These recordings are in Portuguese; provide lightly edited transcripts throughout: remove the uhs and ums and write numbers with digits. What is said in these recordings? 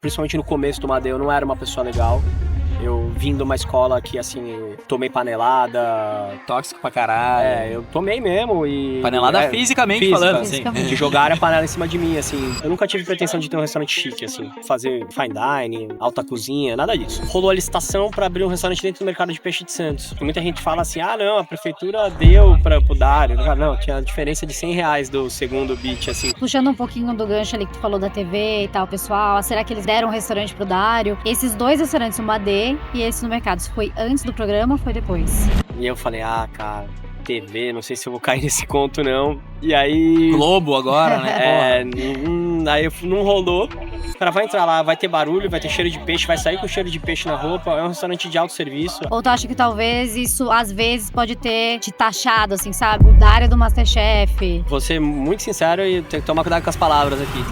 Principalmente no começo do Madê, eu não era uma pessoa legal. Eu vim de uma escola que, assim, tomei panelada. Tóxico pra caralho. Eu tomei mesmo e... Panelada fisicamente falando, assim. De jogar a panela em cima de mim, assim. Eu nunca tive pretensão de ter um restaurante chique, assim. Fazer fine dining, alta cozinha, nada disso. Rolou a licitação pra abrir um restaurante dentro do mercado de peixe de Santos. E muita gente fala assim, não, a prefeitura deu pro Dário. Não, tinha a diferença de R$100 do segundo beat, assim. Puxando um pouquinho do gancho ali que tu falou da TV e tal, pessoal, será que eles deram um restaurante pro Dário? Esses 2 restaurantes, o Madê e esse no mercado, isso foi antes do programa ou foi depois? E eu falei, cara, TV, não sei se eu vou cair nesse conto não. E aí... Globo agora, né? Aí não rolou. O cara vai entrar lá, vai ter barulho, vai ter cheiro de peixe, vai sair com cheiro de peixe na roupa. É um restaurante de autosserviço. Ou tu acha que talvez isso, às vezes, pode ter te taxado, assim, sabe? Da área do Masterchef. Vou ser muito sincero e tenho que tomar cuidado com as palavras aqui.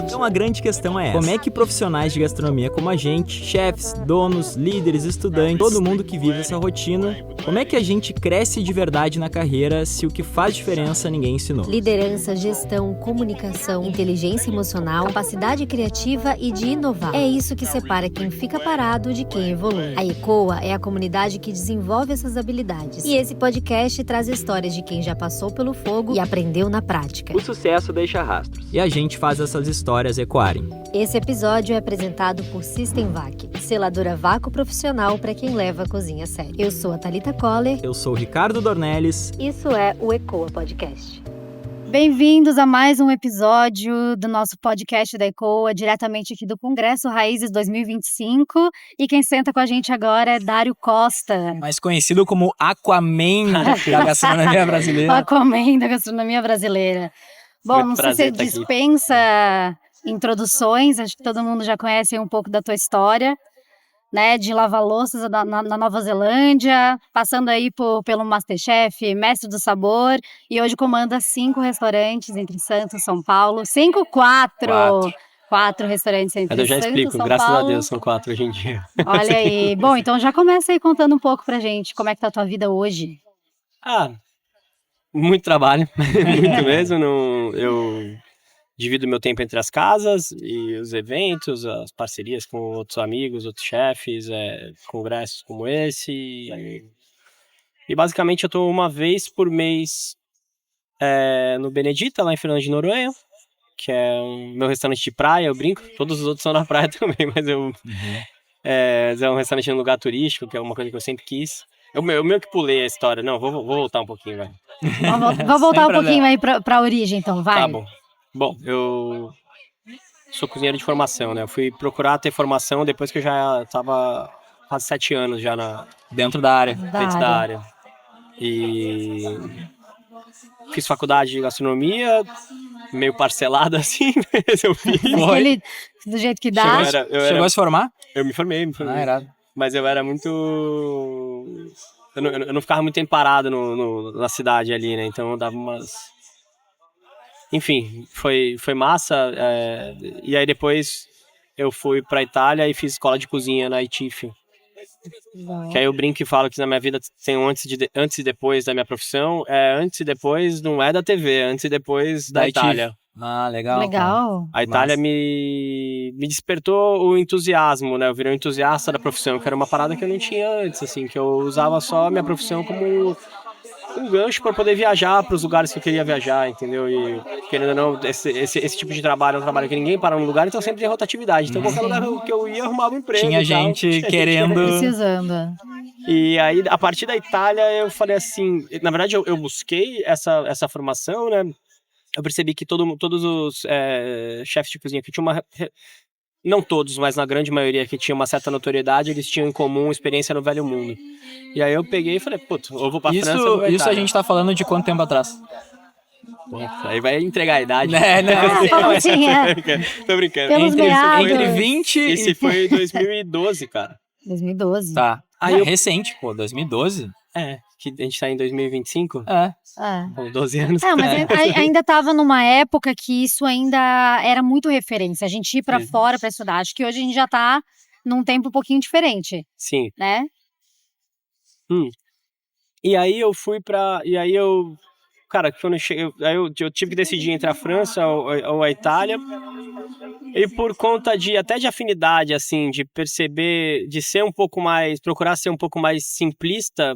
Então a grande questão é essa: como é que profissionais de gastronomia como a gente, chefs, donos, líderes, estudantes, todo mundo que vive essa rotina, como é que a gente cresce de verdade na carreira se o que faz diferença ninguém ensinou? Liderança, gestão, comunicação, inteligência emocional, capacidade criativa e de inovar. É isso que separa quem fica parado de quem evolui. A ECOA é a comunidade que desenvolve essas habilidades. E esse podcast traz histórias de quem já passou pelo fogo e aprendeu na prática. O sucesso deixa rastros. E a gente faz essas histórias ecoarem. Esse episódio é apresentado por Systemvac, seladora vácuo profissional para quem leva a cozinha a sério. Eu sou a Thalita Koller. Eu sou o Ricardo Dornelles. Isso é o ECOA Podcast. Bem-vindos a mais um episódio do nosso podcast da ECOA, diretamente aqui do Congresso Raízes 2025. E quem senta com a gente agora é Dário Costa. Mais conhecido como Aquaman da gastronomia brasileira. Aquaman da gastronomia brasileira. Bom, Muito não sei se prazer estar aqui. dispensa introduções, acho que todo mundo já conhece um pouco da tua história, né, de lavar louças na Nova Zelândia, passando aí pelo Masterchef, Mestre do Sabor, e hoje comanda 5 restaurantes entre Santos e São Paulo. 4 restaurantes entre Mas eu já Santos e explico, São graças Paulo. a Deus, são 4 hoje em dia. Olha aí. Bom, então já começa aí contando um pouco pra gente como é que tá a tua vida hoje. Muito trabalho, muito mesmo. Eu divido meu tempo entre as casas e os eventos, as parcerias com outros amigos, outros chefes, congressos como esse. E basicamente eu tô uma vez por mês no Benedita, lá em Fernando de Noronha, que é o meu restaurante de praia, eu brinco. Todos os outros são na praia também, mas é um restaurante em um lugar turístico, que é uma coisa que eu sempre quis. Eu meio que pulei a história. Não, vou voltar um pouquinho, vai. Vamos voltar um pouquinho aí pra origem, então, vai. Tá bom. Bom, eu sou cozinheiro de formação, né? Eu fui procurar ter formação depois que eu já tava quase 7 anos já Dentro da área. dentro da área. E fiz faculdade de gastronomia, meio parcelada assim, mas eu fiz. Do jeito que dá. Chegou a se formar? Eu me formei. Irado. Mas eu era muito... Eu não ficava muito tempo parado na cidade ali, né? Então eu dava umas... Enfim, foi massa. E aí depois eu fui pra Itália e fiz escola de cozinha na ITIF. Que aí eu brinco e falo que na minha vida tem um antes e depois da minha profissão. Antes e depois não é da TV, antes e depois da Itália. Legal. Legal. A Itália me despertou o entusiasmo, né? Eu virei um entusiasta da profissão, que era uma parada que eu não tinha antes, assim, que eu usava só a minha profissão como um gancho para poder viajar para os lugares que eu queria viajar, entendeu? E querendo ou não, esse tipo de trabalho é um trabalho que ninguém para num lugar, então sempre tem rotatividade. Então qualquer lugar que eu ia, arrumava um emprego. Tinha gente querendo... Precisando. E aí, a partir da Itália, eu falei assim... Na verdade, eu busquei essa formação, né? Eu percebi que todos os chefes de cozinha que tinham uma... Não todos, mas na grande maioria que tinha uma certa notoriedade, eles tinham em comum experiência no velho mundo. E aí eu peguei e falei, eu vou pra França, eu vou pra Isso a Itália. gente tá falando de quanto tempo atrás? Aí vai entregar a idade. Não. Tô brincando. Pelos meados. Entre 20 Esse foi em 2012, cara. 2012. Tá. Aí eu- Recente, 2012? Que a gente tá em 2025. É. Com 12 anos. Mas ainda estava numa época que isso ainda era muito referência. A gente ir pra Sim. fora pra estudar. Acho que hoje a gente já tá num tempo um pouquinho diferente, Sim. né? E aí eu fui pra... cara, quando eu cheguei, aí eu tive que decidir entre a França ou a Itália. E por conta até de afinidade, assim, de perceber, de ser um pouco mais, procurar ser um pouco mais simplista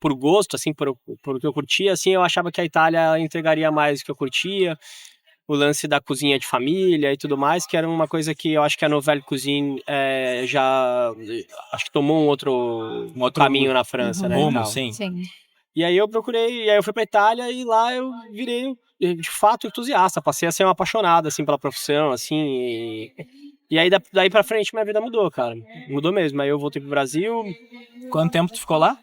por gosto, assim, por o que eu curtia, assim, eu achava que a Itália entregaria mais o que eu curtia, o lance da cozinha de família e tudo mais, que era uma coisa que eu acho que a Nouvelle Cuisine acho que tomou um outro caminho na França, né? Rumo, e tal. sim. Sim. E aí eu fui pra Itália e lá eu virei, de fato, entusiasta, passei a ser um apaixonado, assim, pela profissão, assim, e aí daí pra frente minha vida mudou, cara, mudou mesmo. Aí eu voltei pro Brasil. Quanto tempo tu ficou lá?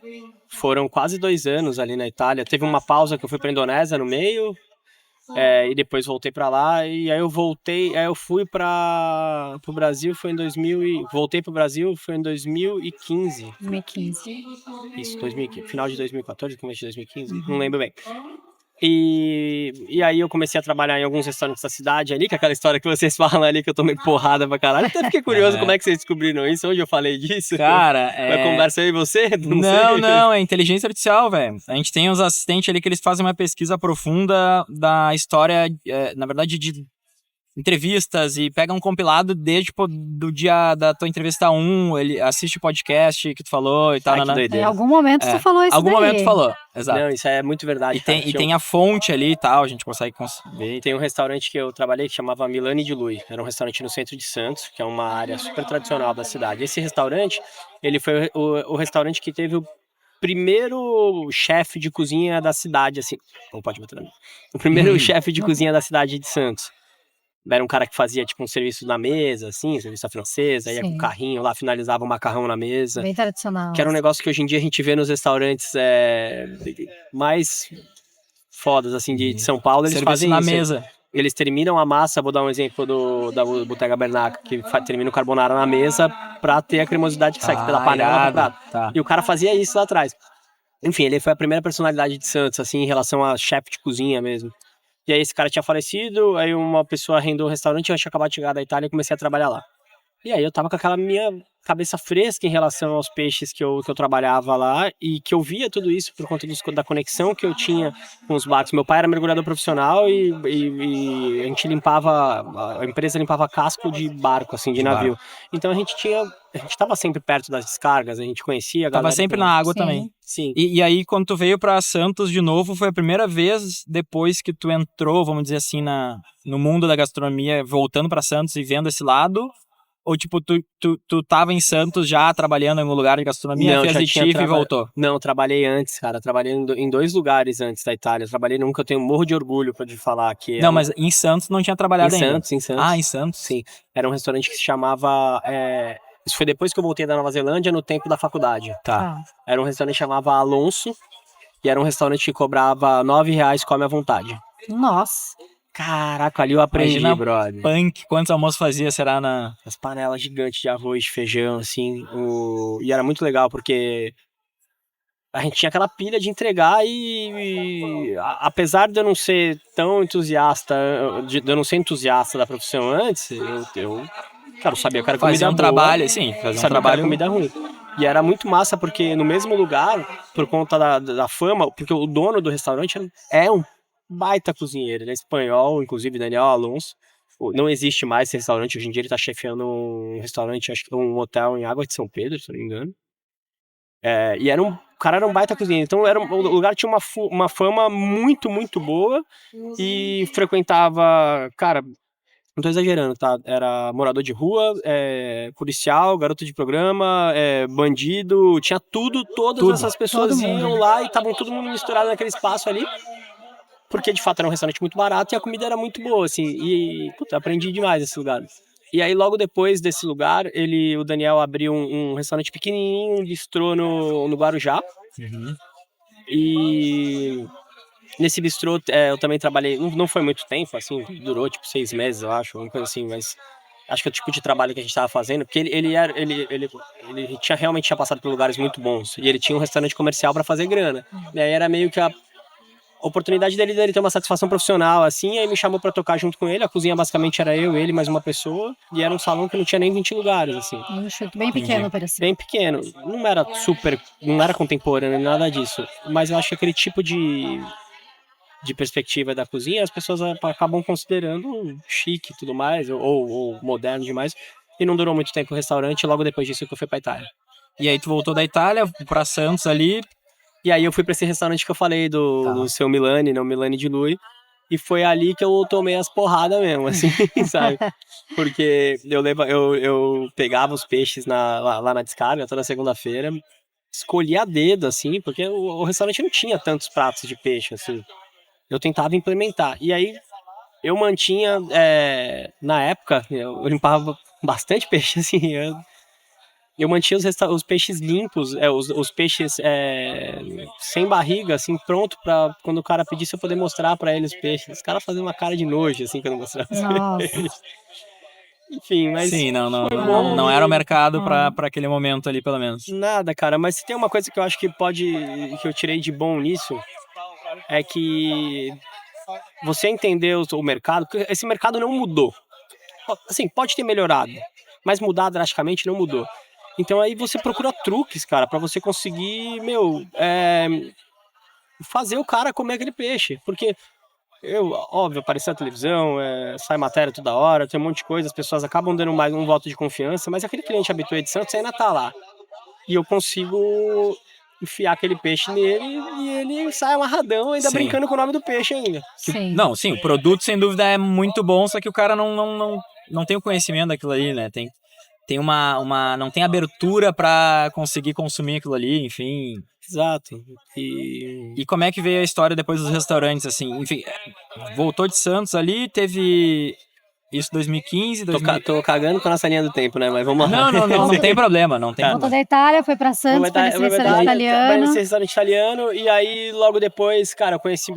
Foram quase 2 anos ali na Itália, teve uma pausa que eu fui pra Indonésia no meio, e depois voltei pra lá, e aí eu fui pro Brasil, foi em 2000 voltei pro Brasil, foi em 2015. 2015. Isso, 2015, final de 2014, começo de 2015, não lembro bem. E aí eu comecei a trabalhar em alguns restaurantes da cidade ali, que é aquela história que vocês falam ali, que eu tomei porrada pra caralho. Até fiquei curioso como é que vocês descobriram isso, onde eu falei disso. Cara, Vai conversar aí você? Não, é inteligência artificial, velho. A gente tem uns assistentes ali que eles fazem uma pesquisa profunda da história, na verdade, de entrevistas, e pega um compilado desde, tipo, do dia da tua entrevista 1, ele assiste o podcast que tu falou e tal. Ai, que Em doideira. algum momento tu falou isso Algum daí. momento tu falou, exato. Não, isso é muito verdade. E tem a fonte ali e tal, a gente consegue ver. Tem um restaurante que eu trabalhei que chamava Milani de Lui. Era um restaurante no centro de Santos, que é uma área super tradicional da cidade. Esse restaurante, ele foi o restaurante que teve o primeiro chefe de cozinha da cidade, assim. Não pode botar na mim. O primeiro chefe de cozinha da cidade de Santos. Era um cara que fazia, tipo, um serviço na mesa, assim, serviço à francesa, ia com o carrinho lá, finalizava o macarrão na mesa. Bem tradicional. Que era um negócio que hoje em dia a gente vê nos restaurantes mais fodas, assim, de São Paulo. Eles Serviço fazem na isso. mesa. Eles terminam a massa, vou dar um exemplo da Bottega Bernaca, que termina o carbonara na mesa pra ter a cremosidade que sai pela panela pro prato. Tá. E o cara fazia isso lá atrás. Enfim, ele foi a primeira personalidade de Santos, assim, em relação a chefe de cozinha mesmo. E aí esse cara tinha falecido, aí uma pessoa arrendou o restaurante, eu tinha acabado de chegar da Itália e comecei a trabalhar lá. E aí eu tava com aquela minha cabeça fresca em relação aos peixes que eu trabalhava lá, e que eu via tudo isso por conta da conexão que eu tinha com os barcos. Meu pai era mergulhador profissional e a gente a empresa limpava casco de barco, assim, de navio. Então a gente tava sempre perto das descargas, a gente conhecia a galera. Tava sempre na água Sim. também. Sim. E aí, quando tu veio pra Santos de novo, foi a primeira vez depois que tu entrou, vamos dizer assim, no mundo da gastronomia, voltando pra Santos e vendo esse lado? Ou, tipo, tu tava em Santos já trabalhando em um lugar de gastronomia, Não, fez já litígio tinha e voltou? Não, trabalhei antes, cara. Trabalhei em 2 lugares antes da Itália. Trabalhei num que eu tenho morro de orgulho de falar que Não, mas em Santos não tinha trabalhado ainda. Em Santos. Ah, em Santos? Sim. Era um restaurante que se chamava... Isso foi depois que eu voltei da Nova Zelândia, no tempo da faculdade. Tá. Era um restaurante que chamava Alonso. E era um restaurante que cobrava R$9, come à vontade. Nossa. Caraca, ali eu aprendi, Imagina brother. Punk, quantos almoços fazia, será, As panelas gigantes de arroz, de feijão, assim. E era muito legal, porque a gente tinha aquela pilha de entregar apesar de eu não ser tão entusiasta, de eu não ser entusiasta da profissão antes, cara, eu sabia que era comida Fazia um boa, trabalho, sim, fazia um sabia trabalho... que era comida ruim. E era muito massa, porque no mesmo lugar, por conta da fama, porque o dono do restaurante é um baita cozinheiro, ele é espanhol, inclusive Daniel Alonso. Não existe mais esse restaurante, hoje em dia ele tá chefiando um restaurante, acho que um hotel em Água de São Pedro, se não me engano. E o cara era um baita cozinheiro, então o lugar tinha uma fama muito, muito boa, e frequentava, cara, não tô exagerando, tá? Era morador de rua, policial, garoto de programa, bandido, tinha tudo, todas essas pessoas iam lá e estavam todo mundo misturado naquele espaço ali. Porque, de fato, era um restaurante muito barato e a comida era muito boa, assim. E, puta, aprendi demais nesse lugar. E aí, logo depois desse lugar, o Daniel abriu um restaurante pequenininho, um bistrô no Guarujá. Uhum. E nesse bistrô eu também trabalhei, não foi muito tempo, assim, durou tipo 6 meses, eu acho, uma coisa assim, mas acho que é o tipo de trabalho que a gente estava fazendo, porque ele realmente tinha passado por lugares muito bons, e ele tinha um restaurante comercial para fazer grana. E aí era meio que oportunidade dele ter uma satisfação profissional, assim, aí me chamou pra tocar junto com ele. A cozinha basicamente era eu, ele, mais uma pessoa, e era um salão que não tinha nem 20 lugares, assim. Bem pequeno, parecia. Bem pequeno. Não era contemporâneo, nada disso. Mas eu acho que aquele tipo de perspectiva da cozinha, as pessoas acabam considerando chique e tudo mais, ou moderno demais. E não durou muito tempo o restaurante, logo depois disso que eu fui pra Itália. E aí tu voltou da Itália pra Santos ali. E aí eu fui pra esse restaurante que eu falei do seu Milani, não Milani de Lui. E foi ali que eu tomei as porradas mesmo, assim, sabe? Porque eu pegava os peixes lá na descarga toda segunda-feira, escolhia a dedo, assim, porque o restaurante não tinha tantos pratos de peixe, assim. Eu tentava implementar. E aí eu mantinha, na época, eu limpava bastante peixe, assim, eu mantinha os peixes limpos, os peixes sem barriga, assim, pronto pra quando o cara pedisse eu poder mostrar pra ele os peixes. Os caras faziam uma cara de nojo, assim, quando eu mostrava os peixes. Enfim, mas Sim, bom. não era o mercado pra aquele momento ali, pelo menos. Nada, cara, mas se tem uma coisa que eu acho que eu tirei de bom nisso, é que você entendeu o mercado, porque esse mercado não mudou. Assim, pode ter melhorado, mas mudar drasticamente não mudou. Então aí você procura truques, cara, pra você conseguir, fazer o cara comer aquele peixe. Porque óbvio, aparecer na televisão, sai matéria toda hora, tem um monte de coisa, as pessoas acabam dando mais um voto de confiança, mas aquele cliente habituado de Santos ainda tá lá. E eu consigo enfiar aquele peixe nele e ele sai amarradão, ainda brincando com o nome do peixe ainda. Sim. Não, sim, o produto sem dúvida é muito bom, só que o cara não tem o conhecimento daquilo ali, né? Não tem abertura pra conseguir consumir aquilo ali, enfim. Exato. E como é que veio a história depois dos restaurantes, assim? Enfim, voltou de Santos ali, teve isso 2015, Tô cagando com a nossa linha do tempo, né? Mas vamos lá. Não tem problema, não tem Voltou problema. da Itália, foi pra Santos, foi nesse restaurante Vai italiano. nesse restaurante italiano, e aí logo depois, cara, eu conheci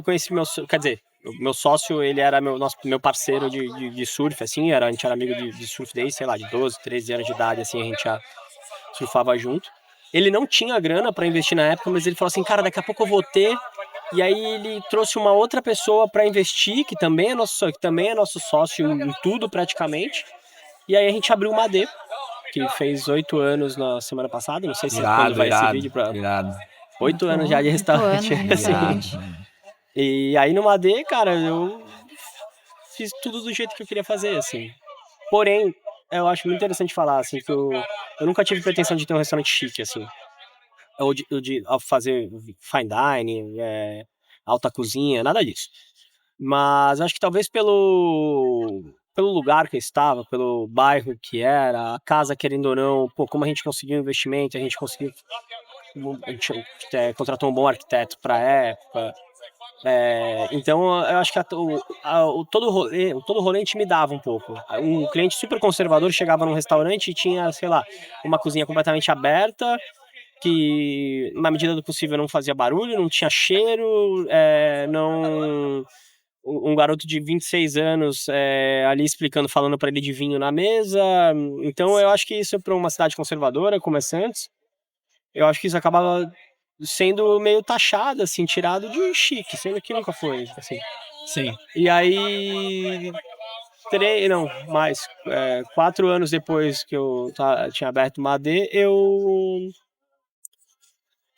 quer dizer, o meu sócio, ele era meu parceiro de surf, assim, a gente era amigo de surf desde, sei lá, de 12, 13 anos de idade, assim, a gente já surfava junto. Ele não tinha grana pra investir na época, mas ele falou assim, cara, daqui a pouco eu vou ter. E aí ele trouxe uma outra pessoa pra investir, que também é nosso sócio em tudo praticamente. E aí a gente abriu uma AD, que fez 8 anos na semana passada, não sei se quando vai esse vídeo pra... 8 anos já de restaurante. Assim. E aí numa AD, cara, eu fiz tudo do jeito que eu queria fazer, assim. Porém, eu acho muito interessante falar, assim, que eu nunca tive pretensão de ter um restaurante chique, assim. Ou de fazer fine dining, alta cozinha, nada disso. Mas acho que talvez pelo lugar que eu estava, pelo bairro que era, a casa, querendo ou não, como a gente conseguiu investimento, a gente contratou um bom arquiteto para a época. Então eu acho que todo o rolê intimidava um pouco. Um cliente super conservador chegava num restaurante e tinha, sei lá, uma cozinha completamente aberta, que na medida do possível não fazia barulho, não tinha cheiro, um garoto de 26 anos ali falando para ele de vinho na mesa. Então eu acho que isso para uma cidade conservadora como é Santos, eu acho que isso acabava sendo meio taxado, assim, tirado de chique, sendo que nunca foi, assim. Sim. E aí 4 anos depois que eu tinha aberto uma AD,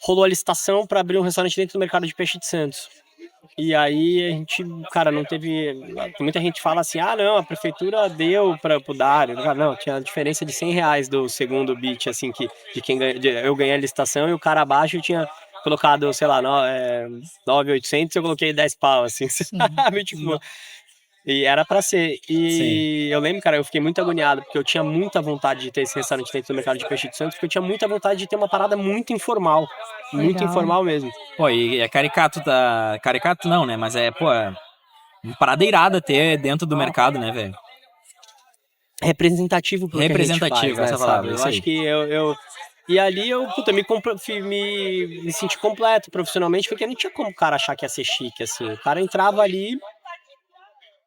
rolou a licitação para abrir um restaurante dentro do mercado de peixe de Santos. E aí a gente, cara, não teve... Muita gente fala assim, não, a prefeitura deu pro Dário. Não, tinha a diferença de R$100 do segundo bid, assim, de quem eu ganhei a licitação, e o cara abaixo tinha colocado, sei lá, 9.800, eu coloquei 10 pau, assim, sabe? Tipo, e era pra ser. E eu lembro, cara, eu fiquei muito agoniado, porque eu tinha muita vontade de ter esse restaurante dentro do mercado de peixe de Santos, porque eu tinha muita vontade de ter uma parada muito informal. Legal. Muito informal mesmo. Pô, e é caricato Caricato não, né? Mas uma parada irada ter dentro do mercado, né, velho? Representativo pro que a gente faz, né, essa palavra. Eu acho que E ali eu me senti completo profissionalmente, porque não tinha como o cara achar que ia ser chique, assim. O cara entrava ali...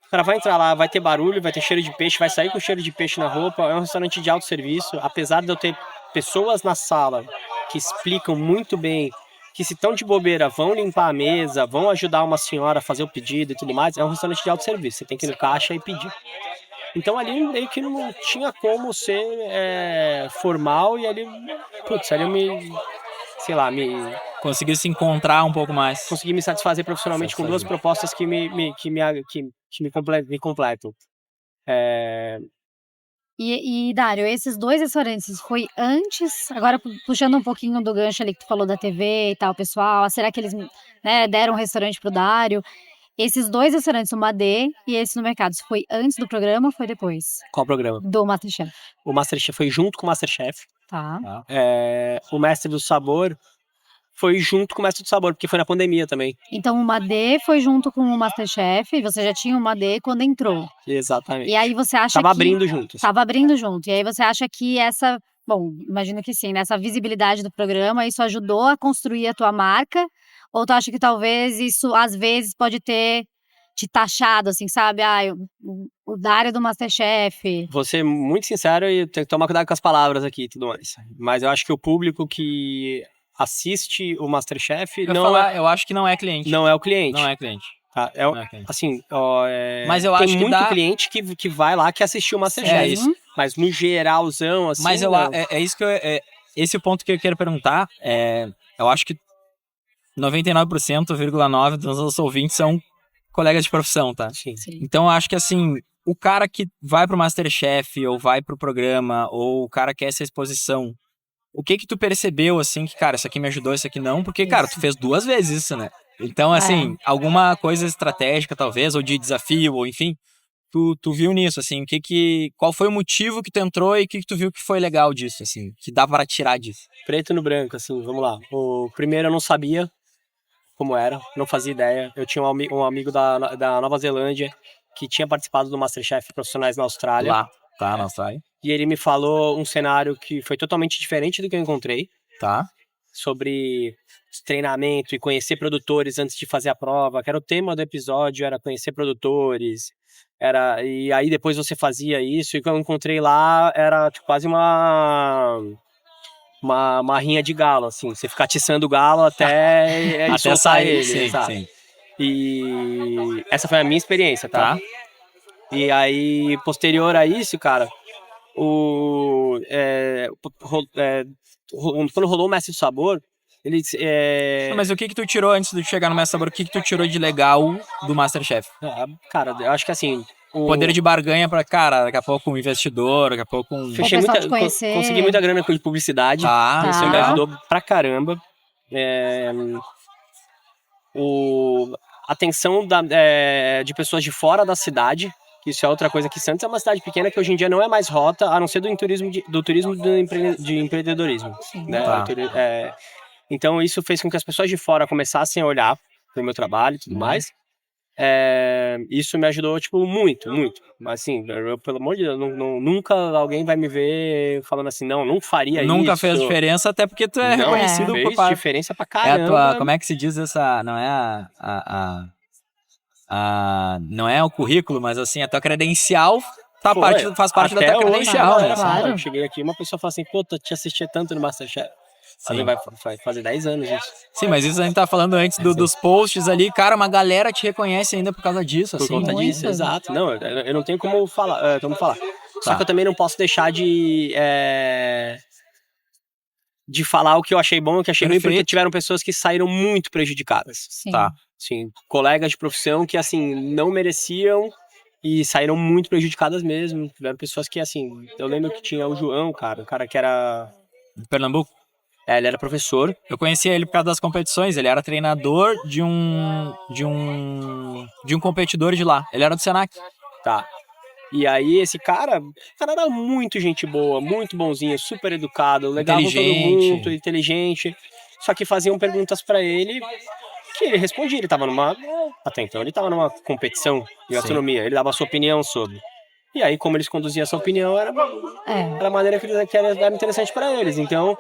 O cara vai entrar lá, vai ter barulho, vai ter cheiro de peixe, vai sair com cheiro de peixe na roupa. É um restaurante de autosserviço. Apesar de eu ter pessoas na sala que explicam muito bem que se estão de bobeira, vão limpar a mesa, vão ajudar uma senhora a fazer o pedido e tudo mais, é um restaurante de autosserviço. Você tem que ir no caixa e pedir. Então ali meio que não tinha como ser formal e ali, putz, ali eu Conseguiu se encontrar um pouco mais. consegui me satisfazer profissionalmente com duas propostas que me completam. E Dário, esses 2 restaurantes foi antes, agora puxando um pouquinho do gancho ali que tu falou da TV e tal, pessoal, será que eles, né, deram um restaurante pro Dário? Esses 2 restaurantes, o Madê e esse no Mercado, foi antes do programa ou foi depois? Qual programa? Do MasterChef. O Masterchef foi junto com o Masterchef. Tá. O Mestre do Sabor foi junto com o Mestre do Sabor, porque foi na pandemia também. Então o Madê foi junto com o MasterChef, você já tinha o Madê quando entrou. Exatamente. E aí você acha Tava que... abrindo juntos. Tava abrindo junto. E aí você acha que essa... Bom, imagino que sim, né? Essa visibilidade do programa, isso ajudou a construir a tua marca? Ou tu acha que talvez isso, às vezes, pode ter te taxado, assim, sabe? O Dário do MasterChef. Vou ser muito sincero e tenho que tomar cuidado com as palavras aqui e tudo mais. Mas eu acho que o público que assiste o MasterChef Eu acho que não é cliente. não é o cliente. Não é cliente. Tá? Não é cliente. Assim, Mas eu tem acho que muito dá... cliente que vai lá que assistiu o MasterChef. É isso. Mas no geralzão, assim, Mas não. é isso que esse é o ponto que eu quero perguntar. Eu acho que 99,9% dos nossos ouvintes são colegas de profissão, tá? Sim. Então eu acho que assim, o cara que vai pro MasterChef ou vai pro programa, ou o cara que quer essa exposição, o que tu percebeu, assim, que, cara, isso aqui me ajudou, isso aqui não? Porque, cara, tu fez 2 vezes isso, né? Então, assim, alguma coisa estratégica, talvez, ou de desafio, ou enfim, tu viu nisso, assim, qual foi o motivo que tu entrou e o que tu viu que foi legal disso, assim, que dá para tirar disso? Preto no branco, assim, vamos lá. O primeiro eu não sabia como era, não fazia ideia. Eu tinha um amigo da Nova Zelândia que tinha participado do MasterChef Profissionais na Austrália. Lá, tá, na Austrália. E ele me falou um cenário que foi totalmente diferente do que eu encontrei. Tá. Sobre treinamento e conhecer produtores antes de fazer a prova, que era o tema do episódio, era conhecer produtores. E aí depois você fazia isso, e quando eu encontrei lá, era tipo, quase uma rinha de galo, assim. Você ficar atiçando o galo até ele soltar sair, ele, sim, sabe? sim. E essa foi a minha experiência, tá? E aí, posterior a isso, cara, quando rolou o Mestre do Sabor, ele... Mas o que tu tirou antes de chegar no Mestre do Sabor? O que tu tirou de legal do MasterChef? Cara, eu acho que assim... Poder de barganha pra, cara, daqui a pouco um investidor, daqui a pouco um... Consegui muita grana com publicidade. Isso me ajudou pra caramba. A atenção de pessoas de fora da cidade. Isso é outra coisa que Santos é uma cidade pequena que hoje em dia não é mais rota, a não ser do turismo de empreendedorismo. Né? Então isso fez com que as pessoas de fora começassem a olhar pro meu trabalho e tudo mais. Isso me ajudou, tipo, muito, muito. Mas assim, pelo amor de Deus, nunca alguém vai me ver falando assim, não faria isso. Nunca fez diferença, até porque tu é reconhecido por fez diferença pra caramba. Como é que se diz essa, não é não é o currículo, mas assim, a tua credencial faz parte da tua credencial, né? Claro. Eu cheguei aqui e uma pessoa falou assim, pô, tu te assistia tanto no MasterChef. Vai fazer 10 anos isso. Sim, mas isso a gente tá falando antes dos posts ali, cara, uma galera te reconhece ainda por causa disso, por assim. Por conta disso, exato. Não, eu não tenho como falar. Só que eu também não posso deixar de falar o que eu achei bom e o que achei ruim, porque tiveram pessoas que saíram muito prejudicadas. Sim. Tá. Sim, colegas de profissão que, assim, não mereciam e saíram muito prejudicadas mesmo. Tiveram pessoas que, assim, eu lembro que tinha o João, cara, o cara que era... De Pernambuco? Ele era professor. Eu conhecia ele por causa das competições, ele era treinador de um competidor de lá. Ele era do Senac. Tá. E aí esse cara era muito gente boa, muito bonzinho, super educado, legal com todo mundo, inteligente. Só que faziam perguntas pra ele que ele respondia. Até então ele tava numa competição de gastronomia, ele dava a sua opinião sobre. E aí, como eles conduziam essa opinião, era a maneira que era interessante pra eles. Então,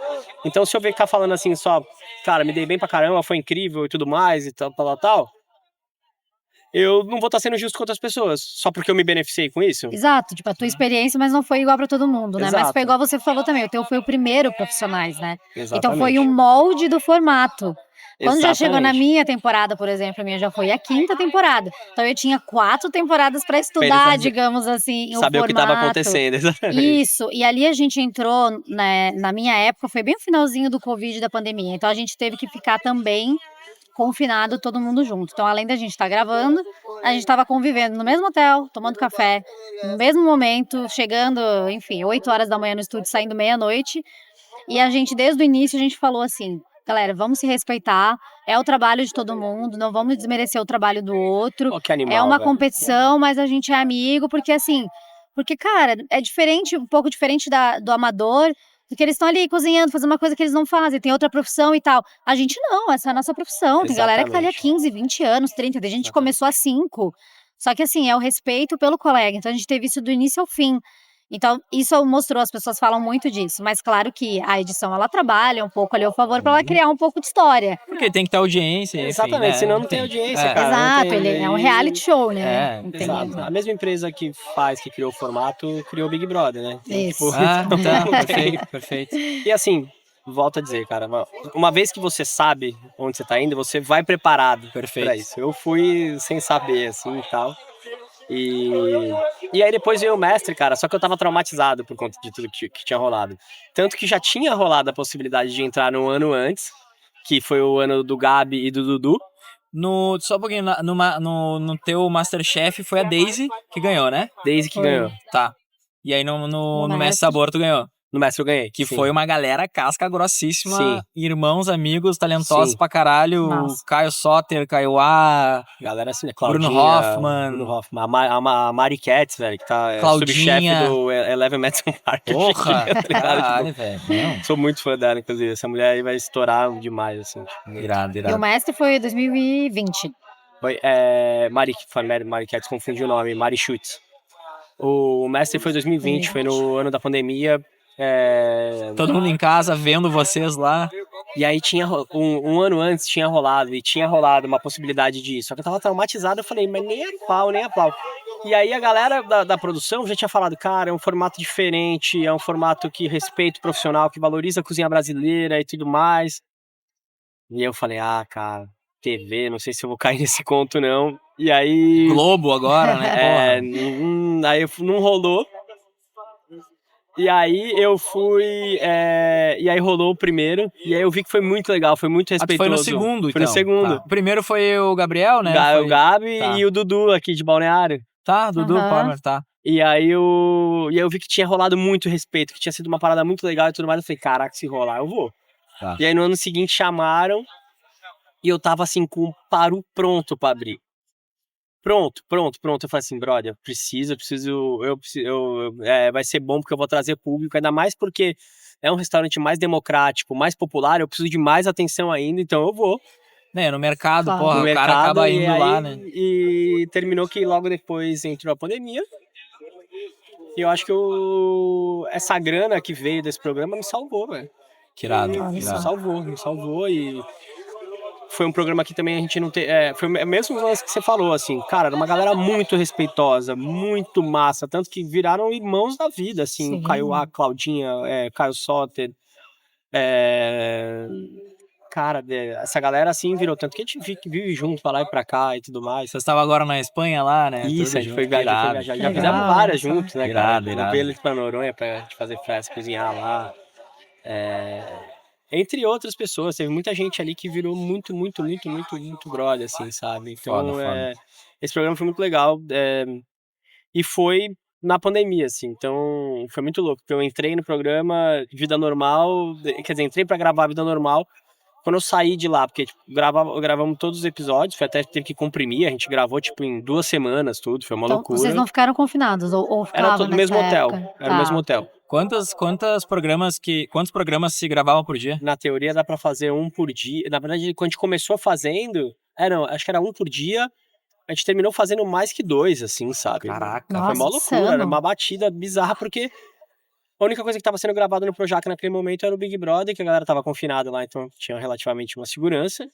se eu ver que tá falando assim só, cara, me dei bem pra caramba, foi incrível e tudo mais e tal, eu não vou estar sendo justo com outras pessoas, só porque eu me beneficiei com isso. Exato, tipo, a tua experiência, mas não foi igual pra todo mundo, né? Exato. Mas foi igual você falou também, o teu foi o primeiro profissionais, né? Exatamente. Então foi um molde do formato. Quando já chegou na Exatamente. minha temporada, por exemplo, a minha já foi a 5ª temporada. Então eu tinha 4 temporadas para estudar, digamos assim, o Saber o que estava formato. acontecendo, exatamente. Isso, e ali a gente entrou, né, na minha época, foi bem o finalzinho do Covid e da pandemia, então a gente teve que ficar também confinado, todo mundo junto. Então, além da gente estar gravando, a gente estava convivendo no mesmo hotel, tomando café, no mesmo momento, chegando, enfim, 8 horas da manhã no estúdio, saindo meia-noite. E a gente, desde o início, a gente falou assim, galera, vamos se respeitar, é o trabalho de todo mundo, não vamos desmerecer o trabalho do outro. Pô, que animal, É uma velho. competição, mas a gente é amigo, porque assim, porque, cara, é diferente, um pouco diferente do amador, porque eles estão ali cozinhando, fazendo uma coisa que eles não fazem, tem outra profissão e tal. A gente não, essa é a nossa profissão. Tem galera que tá ali há Exatamente. 15, 20 anos, 30, tem gente que começou há 5. Só que assim, é o respeito pelo colega, então a gente teve isso do início ao fim. Então, isso mostrou, as pessoas falam muito disso, mas claro que a edição, ela trabalha um pouco ali ao favor para ela criar um pouco de história. Porque tem que ter audiência, enfim, Exatamente, né? senão não tem audiência, É. cara. não Exato, tem- ele é um reality show, né? É, Entendeu? Exato. A mesma empresa que criou o formato, criou o Big Brother, né? Então, Isso. Ah, não tá, tem- perfeito, perfeito. E assim, volto a dizer, cara, uma vez que você sabe onde você tá indo, você vai preparado Perfeito. pra isso. Eu fui sem saber, assim, e tal. E aí depois veio o mestre, cara, só que eu tava traumatizado por conta de tudo que tinha rolado. Tanto que já tinha rolado a possibilidade de entrar um ano antes, que foi o ano do Gabi e do Dudu. Só um pouquinho, no teu Masterchef foi a Daisy que ganhou, né? Desde que Foi. ganhou. Tá. E aí no Mestre Mestre. Sabor tu ganhou. No mestre eu ganhei. Que sim. foi uma galera casca grossíssima, Sim. irmãos, amigos, talentosos Sim. pra caralho. Nossa. Caio Soter, Caio A, Galera assim, né? Bruno Claudinha, Hoffman. Bruno Hoffman. A Mari Katz, velho, que tá Claudinha. subchefe do Eleven Madison Park. Porra! Tá ligado? Caralho, Tipo, velho. Não. sou muito fã dela, inclusive. Essa mulher aí vai estourar demais, assim. Tipo, Irado, E o irado. mestre foi 2020. Foi, Mari Katz, confundi o nome, Mari Schutz. O mestre foi 2020, foi no ano da pandemia. Todo mundo em casa vendo vocês lá. E aí um ano antes tinha rolado uma possibilidade disso. Só que eu tava traumatizado, eu falei, mas nem a pau, nem a pau. E aí a galera da produção já tinha falado, cara, é um formato diferente, é um formato que respeita o profissional, que valoriza a cozinha brasileira e tudo mais. E aí eu falei, cara, TV, não sei se eu vou cair nesse conto não. E aí... Globo agora, né? Porra. Aí não rolou. E aí eu fui. E aí rolou o primeiro. E aí eu vi que foi muito legal, foi muito Ah, tu respeitoso. foi no segundo, Foi então. no segundo. Tá. O primeiro foi o Gabriel, né? O Gabi Tá. e o Dudu aqui de Balneário. Tá, Dudu Aham. Palmer, tá. E aí eu vi que tinha rolado muito respeito, que tinha sido uma parada muito legal e tudo mais. Eu falei, caraca, se rolar, eu vou. Tá. E aí no ano seguinte chamaram e eu tava assim com o paru pronto pra abrir. Pronto. Eu falei assim, brother, vai ser bom porque eu vou trazer público, ainda mais porque é um restaurante mais democrático, mais popular, eu preciso de mais atenção ainda, então eu vou. Né, no mercado, Claro. porra, No o cara acaba indo aí, lá, né? E terminou que logo depois entrou a pandemia. E eu acho que essa grana que veio desse programa me salvou, velho. Que irado, que Me irado. salvou e foi um programa que também a gente não tem. Foi o mesmo lance que você falou, assim, cara, era uma galera muito respeitosa, muito massa, tanto que viraram irmãos da vida, assim, Sim. Caio A, Claudinha, Caio Soter. Cara, essa galera assim virou tanto que a gente vive junto pra lá e pra cá e tudo mais. Vocês estavam agora na Espanha lá, né? Isso, Tudo a gente junto. foi viajar. Que Já legal, fizemos várias olha só. juntos, né, Irado, cara? irado. Levei eles pra Noronha pra gente fazer festa, cozinhar lá. Entre outras pessoas, teve muita gente ali que virou muito brother, assim, sabe? Então, Foda. esse programa foi muito legal. E foi na pandemia, assim, então foi muito louco, porque eu entrei no programa Vida Normal, quer dizer, entrei pra gravar Vida Normal, quando eu saí de lá, porque tipo, gravamos todos os episódios, até teve que comprimir, a gente gravou tipo em 2 semanas tudo, foi uma Então, loucura. vocês não ficaram confinados ou Era ficavam todo no mesmo nessa hotel, época? era o mesmo hotel. Quantos programas se gravavam por dia? Na teoria dá pra fazer um por dia, na verdade quando a gente começou fazendo, acho que era um por dia, a gente terminou fazendo mais que 2, assim, sabe? Caraca. Foi Nossa, uma loucura, insano. era uma batida bizarra, porque a única coisa que estava sendo gravada no Projac naquele momento era o Big Brother, que a galera tava confinada lá, então tinha relativamente uma segurança.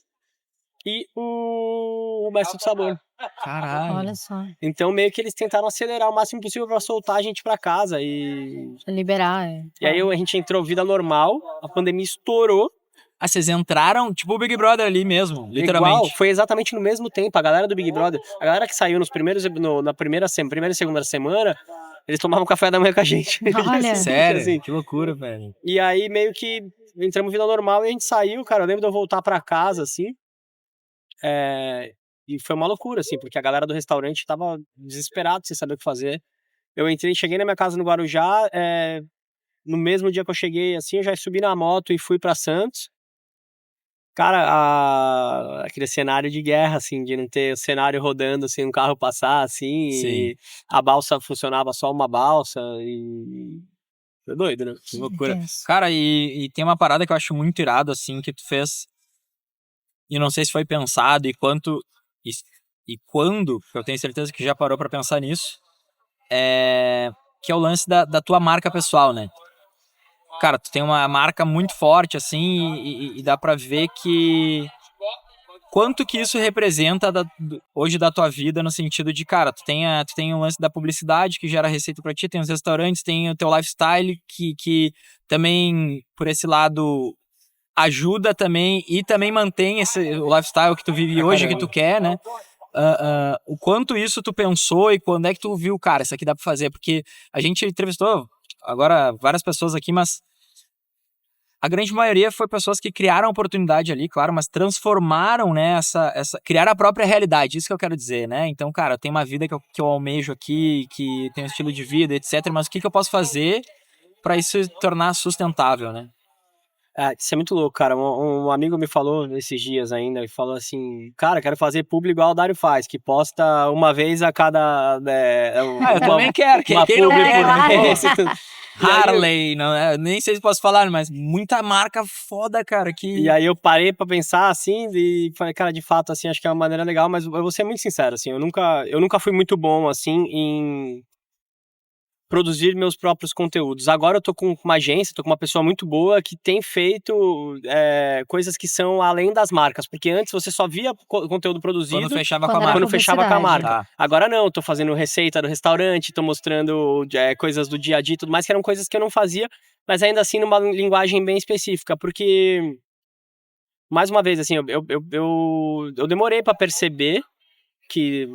E o Mestre do Sabor. Caralho. Olha só, Então meio que eles tentaram acelerar o máximo possível pra soltar a gente pra casa. E liberar. aí a gente entrou vida normal, a pandemia estourou. Ah, vocês entraram, tipo o Big Brother ali mesmo, literalmente. Igual, foi exatamente no mesmo tempo. A galera do Big Brother, a galera que saiu na primeira e segunda semana, eles tomavam café da manhã com a gente. Olha. Sério? Assim. Que loucura, velho. E aí meio que entramos vida normal e a gente saiu, cara. Eu lembro de eu voltar pra casa, assim. E foi uma loucura, assim, porque a galera do restaurante tava desesperado sem saber o que fazer. Eu cheguei na minha casa no Guarujá, no mesmo dia que eu cheguei, assim, eu já subi na moto e fui pra Santos. Cara, aquele cenário de guerra, assim, de não ter o cenário rodando sem um carro passar, assim, Sim. e a balsa funcionava só uma balsa, e... Foi doido, né? Que loucura. Intenso. Cara, e tem uma parada que eu acho muito irado, assim, que tu fez, e não sei se foi pensado, e quanto, e quando, porque eu tenho certeza que já parou pra pensar nisso, que é o lance da tua marca pessoal, né? Cara, tu tem uma marca muito forte, assim, e dá pra ver que... Quanto que isso representa hoje da tua vida, no sentido de, cara, tu tem o lance da publicidade que gera receita pra ti, tem os restaurantes, tem o teu lifestyle que também, por esse lado, ajuda também e também mantém o lifestyle que tu vive hoje, que tu quer, né? O quanto isso tu pensou e quando é que tu viu, cara, isso aqui dá pra fazer? Porque a gente entrevistou agora várias pessoas aqui, mas a grande maioria foi pessoas que criaram a oportunidade ali, claro, mas transformaram, né, criaram a própria realidade, isso que eu quero dizer, né? Então, cara, eu tenho uma vida que eu almejo aqui, que tem um estilo de vida, etc, mas o que eu posso fazer pra isso se tornar sustentável, né? Isso é muito louco, cara. Um amigo me falou esses dias ainda, ele falou assim, cara, quero fazer publi igual o Dário faz, que posta uma vez a cada... Eu também quero, uma quem não publi quer, por né? mês. Harley, não, nem sei se posso falar, mas muita marca foda, cara, E aí eu parei pra pensar, assim, e falei, cara, de fato, assim, acho que é uma maneira legal, mas eu vou ser muito sincero, assim, eu nunca fui muito bom, assim, em produzir meus próprios conteúdos. Agora eu tô com uma agência, tô com uma pessoa muito boa que tem feito coisas que são além das marcas, porque antes você só via conteúdo produzido quando fechava com a Quando era marca. quando fechava com a marca. Tá. Agora não, tô fazendo receita do restaurante, tô mostrando coisas do dia a dia e tudo mais, que eram coisas que eu não fazia, mas ainda assim numa linguagem bem específica, porque, mais uma vez, assim, eu demorei pra perceber que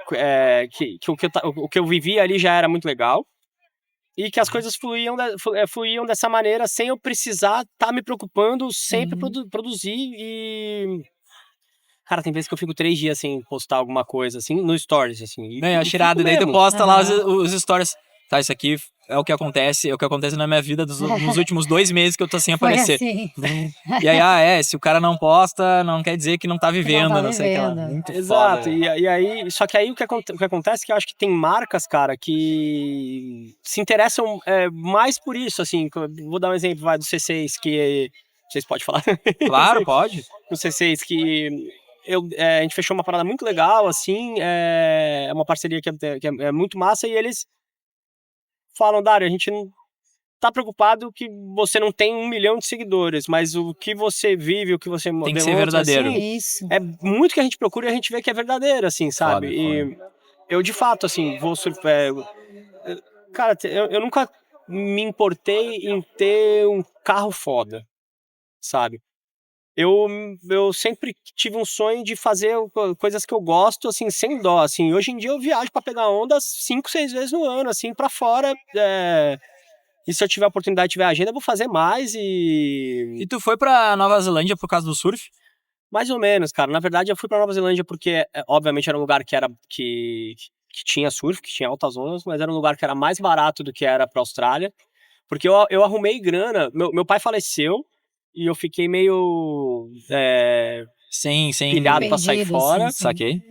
o que eu vivia ali já era muito legal, e que as coisas fluíam dessa maneira, sem eu precisar estar me preocupando, sempre produzir e... Cara, tem vezes que eu fico 3 dias sem postar alguma coisa, assim, no Stories, assim. Né, acho irado, daí tu posta lá os stories. Tá, isso aqui é o que acontece na minha vida nos últimos 2 meses que eu tô sem Foi aparecer. assim. E aí, se o cara não posta, não quer dizer que não tá vivendo, tá não sei o que lá. vivendo. Muito Exato, foda. e aí, só que aí o que acontece é que eu acho que tem marcas, cara, que se interessam mais por isso, assim, vou dar um exemplo, do C6, que vocês podem falar. Claro, pode. No C6, que a gente fechou uma parada muito legal, assim, é uma parceria que é muito massa, e eles falam, Dário, a gente não tá preocupado que você não tem 1 milhão de seguidores, mas o que você vive, o que você Tem que ser demonstra, verdadeiro. assim, Isso. é muito que a gente procura e a gente vê que é verdadeiro, assim, sabe? Foda. E eu, de fato, assim, cara, eu nunca me importei em ter um carro foda, sabe? Eu sempre tive um sonho de fazer coisas que eu gosto, assim, sem dó, assim. Hoje em dia eu viajo pra pegar onda 5, 6 vezes no ano, assim, pra fora. E se eu tiver a oportunidade, tiver agenda, eu vou fazer mais E tu foi pra Nova Zelândia por causa do surf? mais ou menos, cara. Na verdade, eu fui pra Nova Zelândia porque, obviamente, era um lugar que tinha surf, que tinha altas ondas, mas era um lugar que era mais barato do que era pra Austrália. Porque eu arrumei grana. Meu pai faleceu e eu fiquei meio Sem pilhado pra sair Perdido, fora. assim. Saquei.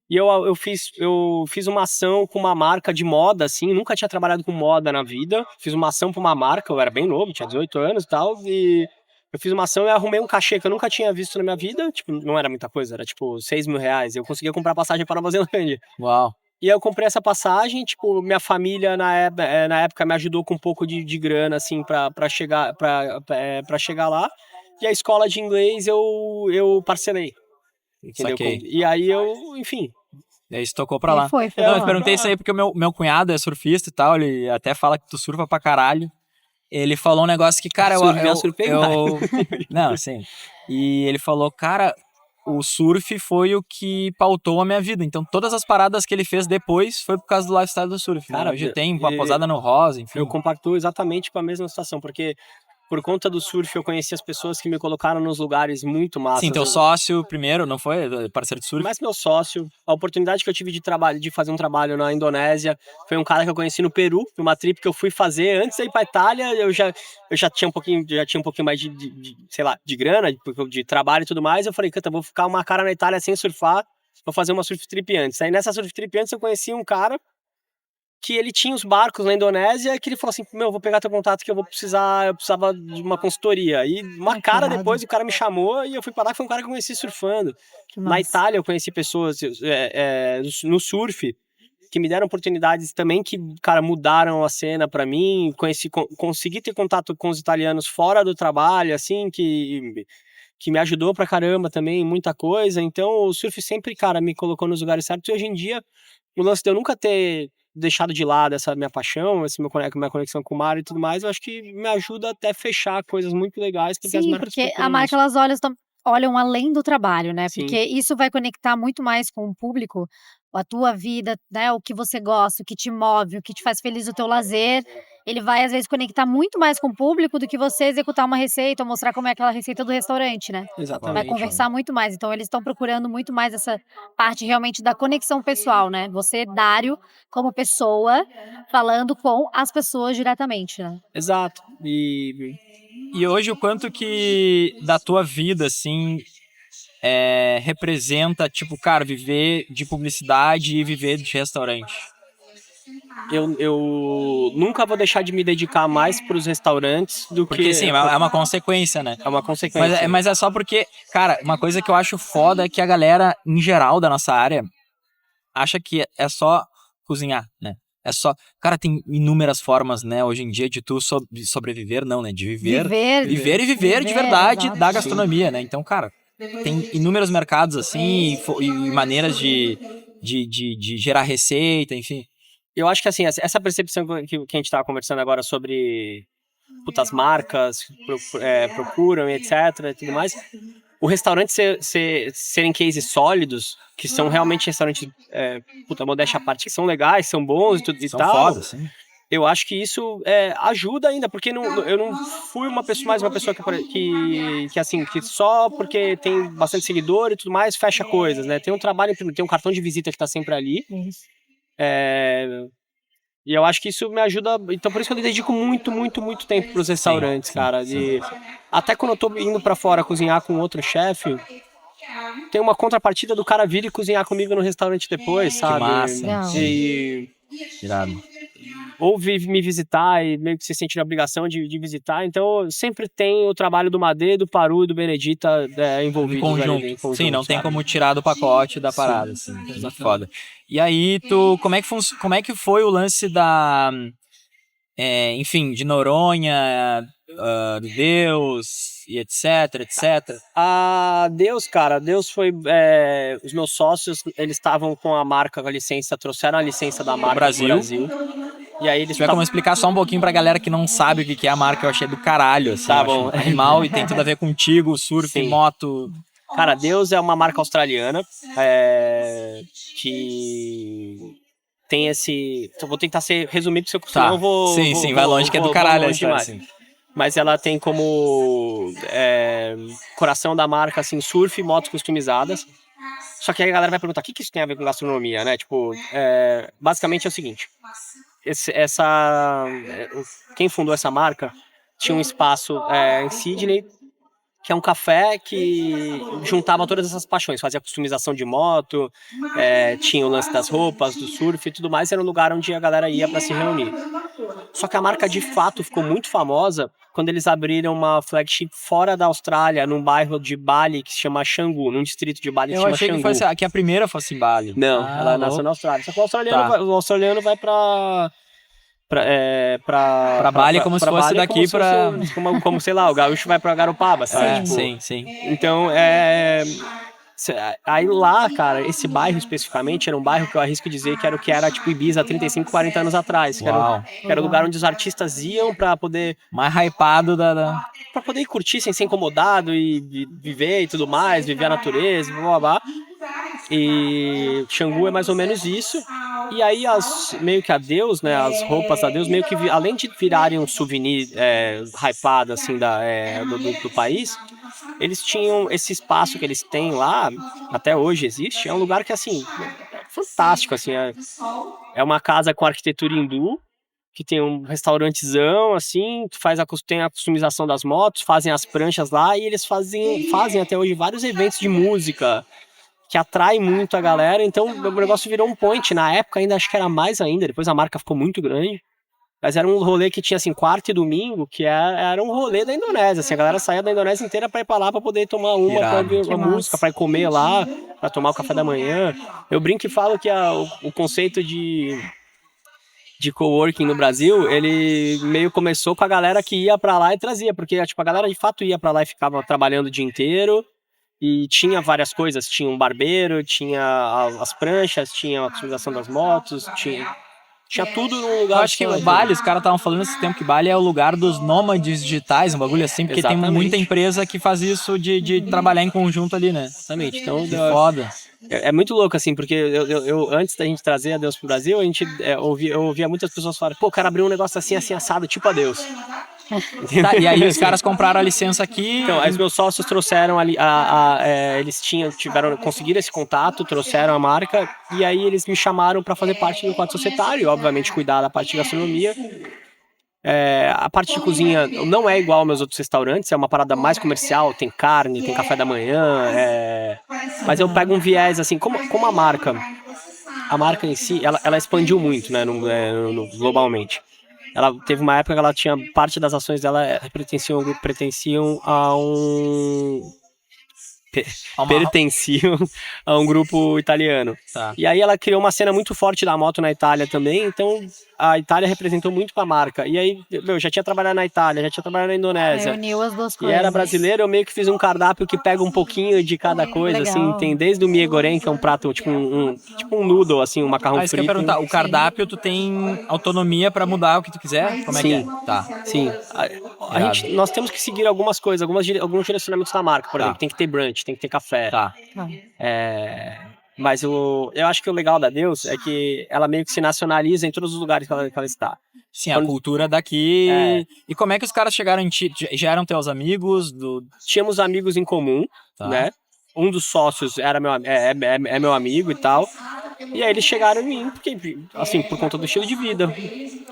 E eu fiz uma ação com uma marca de moda, assim, nunca tinha trabalhado com moda na vida. Fiz uma ação pra uma marca, eu era bem novo, tinha 18 anos e tal, e eu fiz uma ação e arrumei um cachê que eu nunca tinha visto na minha vida, tipo, não era muita coisa, era tipo 6 mil reais. Eu conseguia comprar passagem pra Nova Zelândia. Uau. E aí eu comprei essa passagem, tipo, minha família na época me ajudou com um pouco de grana, assim, pra chegar lá. E a escola de inglês eu parcelei. Entendeu? Saquei. E aí enfim. E aí você tocou pra lá. Foi Não, eu lá. perguntei isso aí porque o meu cunhado é surfista e tal, ele até fala que tu surfa pra caralho. Ele falou um negócio que, cara, Surf é surf pegar. Não, sim. E ele falou, cara, o surf foi o que pautou a minha vida. Então, todas as paradas que ele fez depois foi por causa do lifestyle do surf. Cara, Né? Hoje tem uma posada no Rosa, enfim. Eu compactuo exatamente com a mesma situação, porque por conta do surf eu conheci as pessoas que me colocaram nos lugares muito massas. Sim, teu sócio primeiro, não foi? Parceiro de surf? Mas meu sócio, a oportunidade que eu tive de fazer um trabalho na Indonésia, foi um cara que eu conheci no Peru, numa trip que eu fui fazer antes de ir pra Itália. Eu já tinha um pouquinho mais sei lá, de grana, de trabalho e tudo mais. Eu falei, canta, vou ficar uma cara na Itália sem surfar, vou fazer uma surf trip antes. Aí nessa surf trip antes eu conheci um cara que ele tinha os barcos na Indonésia, que ele falou assim, vou pegar teu contato que eu precisava de uma consultoria. E uma cara depois o cara me chamou e eu fui pra lá, que foi um cara que eu conheci surfando. Na Itália eu conheci pessoas no surf que me deram oportunidades também que, cara, mudaram a cena pra mim. Consegui ter contato com os italianos fora do trabalho, assim, que me ajudou pra caramba também, muita coisa. Então o surf sempre, cara, me colocou nos lugares certos. E hoje em dia, o lance de eu nunca ter deixado de lado essa minha paixão, minha conexão com o mar e tudo mais, eu acho que me ajuda até a fechar coisas muito legais. Porque as Sim, marcas porque procuram a marca, isso. elas olham além do trabalho, né? Sim. Porque isso vai conectar muito mais com o público, a tua vida, né? O que você gosta, o que te move, o que te faz feliz, o teu lazer. Ele vai, às vezes, conectar muito mais com o público do que você executar uma receita ou mostrar como é aquela receita do restaurante, né? Vai Exatamente. conversar muito mais. Então, eles estão procurando muito mais essa parte realmente da conexão pessoal, né? Você, Dário, como pessoa, falando com as pessoas diretamente, né? Exato. E hoje, o quanto que da tua vida, assim, representa, tipo, cara, viver de publicidade e viver de restaurante? Eu nunca vou deixar de me dedicar mais pros restaurantes do Porque, que... sim, é uma consequência, né? É uma consequência. Mas é só porque, cara, uma coisa que eu acho foda é que a galera, em geral, da nossa área, acha que é só cozinhar, né? É só... Cara, tem inúmeras formas, né, hoje em dia, de tu sobreviver, não, né? De viver e viver de verdade exato. da gastronomia, né? Então, cara, tem inúmeros mercados, assim, e maneiras de gerar receita, enfim. Eu acho que, assim, essa percepção que a gente tava conversando agora sobre as marcas procuram e etc e tudo mais, o restaurante serem cases sólidos, que são realmente restaurantes, modéstia à parte, que são legais, são bons e tudo e São tal. foda, sim. Eu acho que isso ajuda ainda, porque eu não fui uma pessoa que assim, que só porque tem bastante seguidor e tudo mais, fecha coisas, né? Tem um trabalho, tem um cartão de visita que tá sempre ali. E eu acho que isso me ajuda. Então, por isso que eu dedico muito, muito, muito tempo pros restaurantes, cara. Até quando eu tô indo pra fora cozinhar com outro chefe, tem uma contrapartida do cara vir e cozinhar comigo no restaurante depois, sabe? massa. Irado. Ou me visitar e meio que se sentir na obrigação de visitar. Então, sempre tem o trabalho do Madê, do Paru e do Benedita envolvidos. Em conjunto. Sim, não tem como tirar do pacote da parada, assim. Muito foda. E aí, como é que foi o lance da... enfim, de Noronha, do Deus, e etc. Deus foi... os meus sócios, eles estavam com a marca, com a licença, trouxeram a licença da marca pro Brasil. E aí eles... Tiver como explicar só um pouquinho pra galera que não sabe o que é a marca, eu achei do caralho, assim. Tá bom. Animal, e tem tudo a ver contigo, surf, Sim. moto... Cara, Deus é uma marca australiana que tem esse... Vou tentar ser resumido, porque se eu não vou... Sim, vai longe, que é do caralho demais. Assim. Mas ela tem como coração da marca, assim, surf e motos customizadas. Só que aí a galera vai perguntar, o que isso tem a ver com gastronomia, né? Tipo, basicamente é o seguinte, quem fundou essa marca tinha um espaço em Sydney, que é um café que juntava todas essas paixões, fazia customização de moto, tinha o lance das roupas, do surf e tudo mais, era um lugar onde a galera ia para se reunir. Só que a marca de fato ficou muito famosa quando eles abriram uma flagship fora da Austrália, num bairro de Bali que se chama Canggu, num distrito de Bali que se chama Canggu. Eu achei que a primeira fosse em Bali. Não, ela nasceu na Austrália. Só que o australiano vai pra Bali como se fosse daqui como sei lá, o gaúcho vai pra Garopaba, sabe? Sim. Então, Aí lá, cara, esse bairro especificamente era um bairro que eu arrisco dizer que era o que era tipo Ibiza há 35, 40 anos atrás. Que era o lugar onde os artistas iam pra poder Mais hypado para poder ir curtir sem ser incomodado e viver e tudo mais, viver a natureza, blá blá blá. E Xangu é mais ou menos isso. E aí meio que a Deus, né, as roupas da Deus, meio que além de virarem um souvenir hypado assim do país, eles tinham esse espaço que eles têm lá, até hoje existe, é um lugar que assim, é fantástico, assim, é uma casa com arquitetura hindu, que tem um restaurantezão, assim, tem a customização das motos, fazem as pranchas lá e eles fazem até hoje vários eventos de música que atrai muito a galera, então o negócio virou um point. Na época ainda acho que era mais ainda, depois a marca ficou muito grande, mas era um rolê que tinha assim, quarta e domingo, que era um rolê da Indonésia, assim, a galera saía da Indonésia inteira pra ir pra lá pra poder tomar uma, pra ouvir uma música, pra ir comer lá, pra tomar o café da manhã. Eu brinco e falo que o conceito de coworking no Brasil, ele meio começou com a galera que ia pra lá e trazia, porque tipo, a galera de fato ia pra lá e ficava trabalhando o dia inteiro, e tinha várias coisas, tinha um barbeiro, tinha as pranchas, tinha a customização das motos, tinha tudo num lugar. Eu acho que o Bali, os caras estavam falando esse tempo que Bali é o lugar dos nômades digitais, um bagulho assim, porque tem muita empresa que faz isso de trabalhar em conjunto ali, né? Exatamente. Então, que foda. É muito louco, assim, porque eu antes da gente trazer a Deus pro Brasil, eu ouvia muitas pessoas falarem, pô, o cara abriu um negócio assim, assim, assado, tipo a Deus. Tá, e aí os caras compraram a licença aqui. Então, aí os meus sócios trouxeram ali, eles conseguiram esse contato, trouxeram a marca, e aí eles me chamaram para fazer parte do quadro societário, obviamente cuidar da parte de gastronomia. A parte de cozinha não é igual aos meus outros restaurantes, é uma parada mais comercial, tem carne, tem café da manhã, mas eu pego um viés, assim, como a marca em si, ela expandiu muito, né, globalmente. Ela teve uma época que ela tinha, parte das ações dela pertenciam a um grupo italiano. Tá. E aí ela criou uma cena muito forte da moto na Itália também, então a Itália representou muito pra marca. E aí, eu já tinha trabalhado na Itália, já tinha trabalhado na Indonésia. Uniu as duas E coisas. era brasileiro, eu meio que fiz um cardápio que pega um pouquinho de cada coisa, legal. assim, tem desde o mie goreng, que é um prato, tipo um noodle, assim, um macarrão Isso que eu frito. ia perguntar, o cardápio tu tem autonomia pra mudar o que tu quiser? Como é que é? Tá. Sim. Nós temos que seguir algumas coisas, alguns direcionamentos da marca, por exemplo, tem que ter brunch, tem que ter café. Tá. Mas eu acho que o legal da Deus é que ela meio que se nacionaliza em todos os lugares que ela está. Sim, a cultura daqui. E como é que os caras chegaram em ti? Já eram teus amigos? Tínhamos amigos em comum, né? Um dos sócios era meu amigo e tal. E aí eles chegaram em mim, porque, assim, por conta do estilo de vida.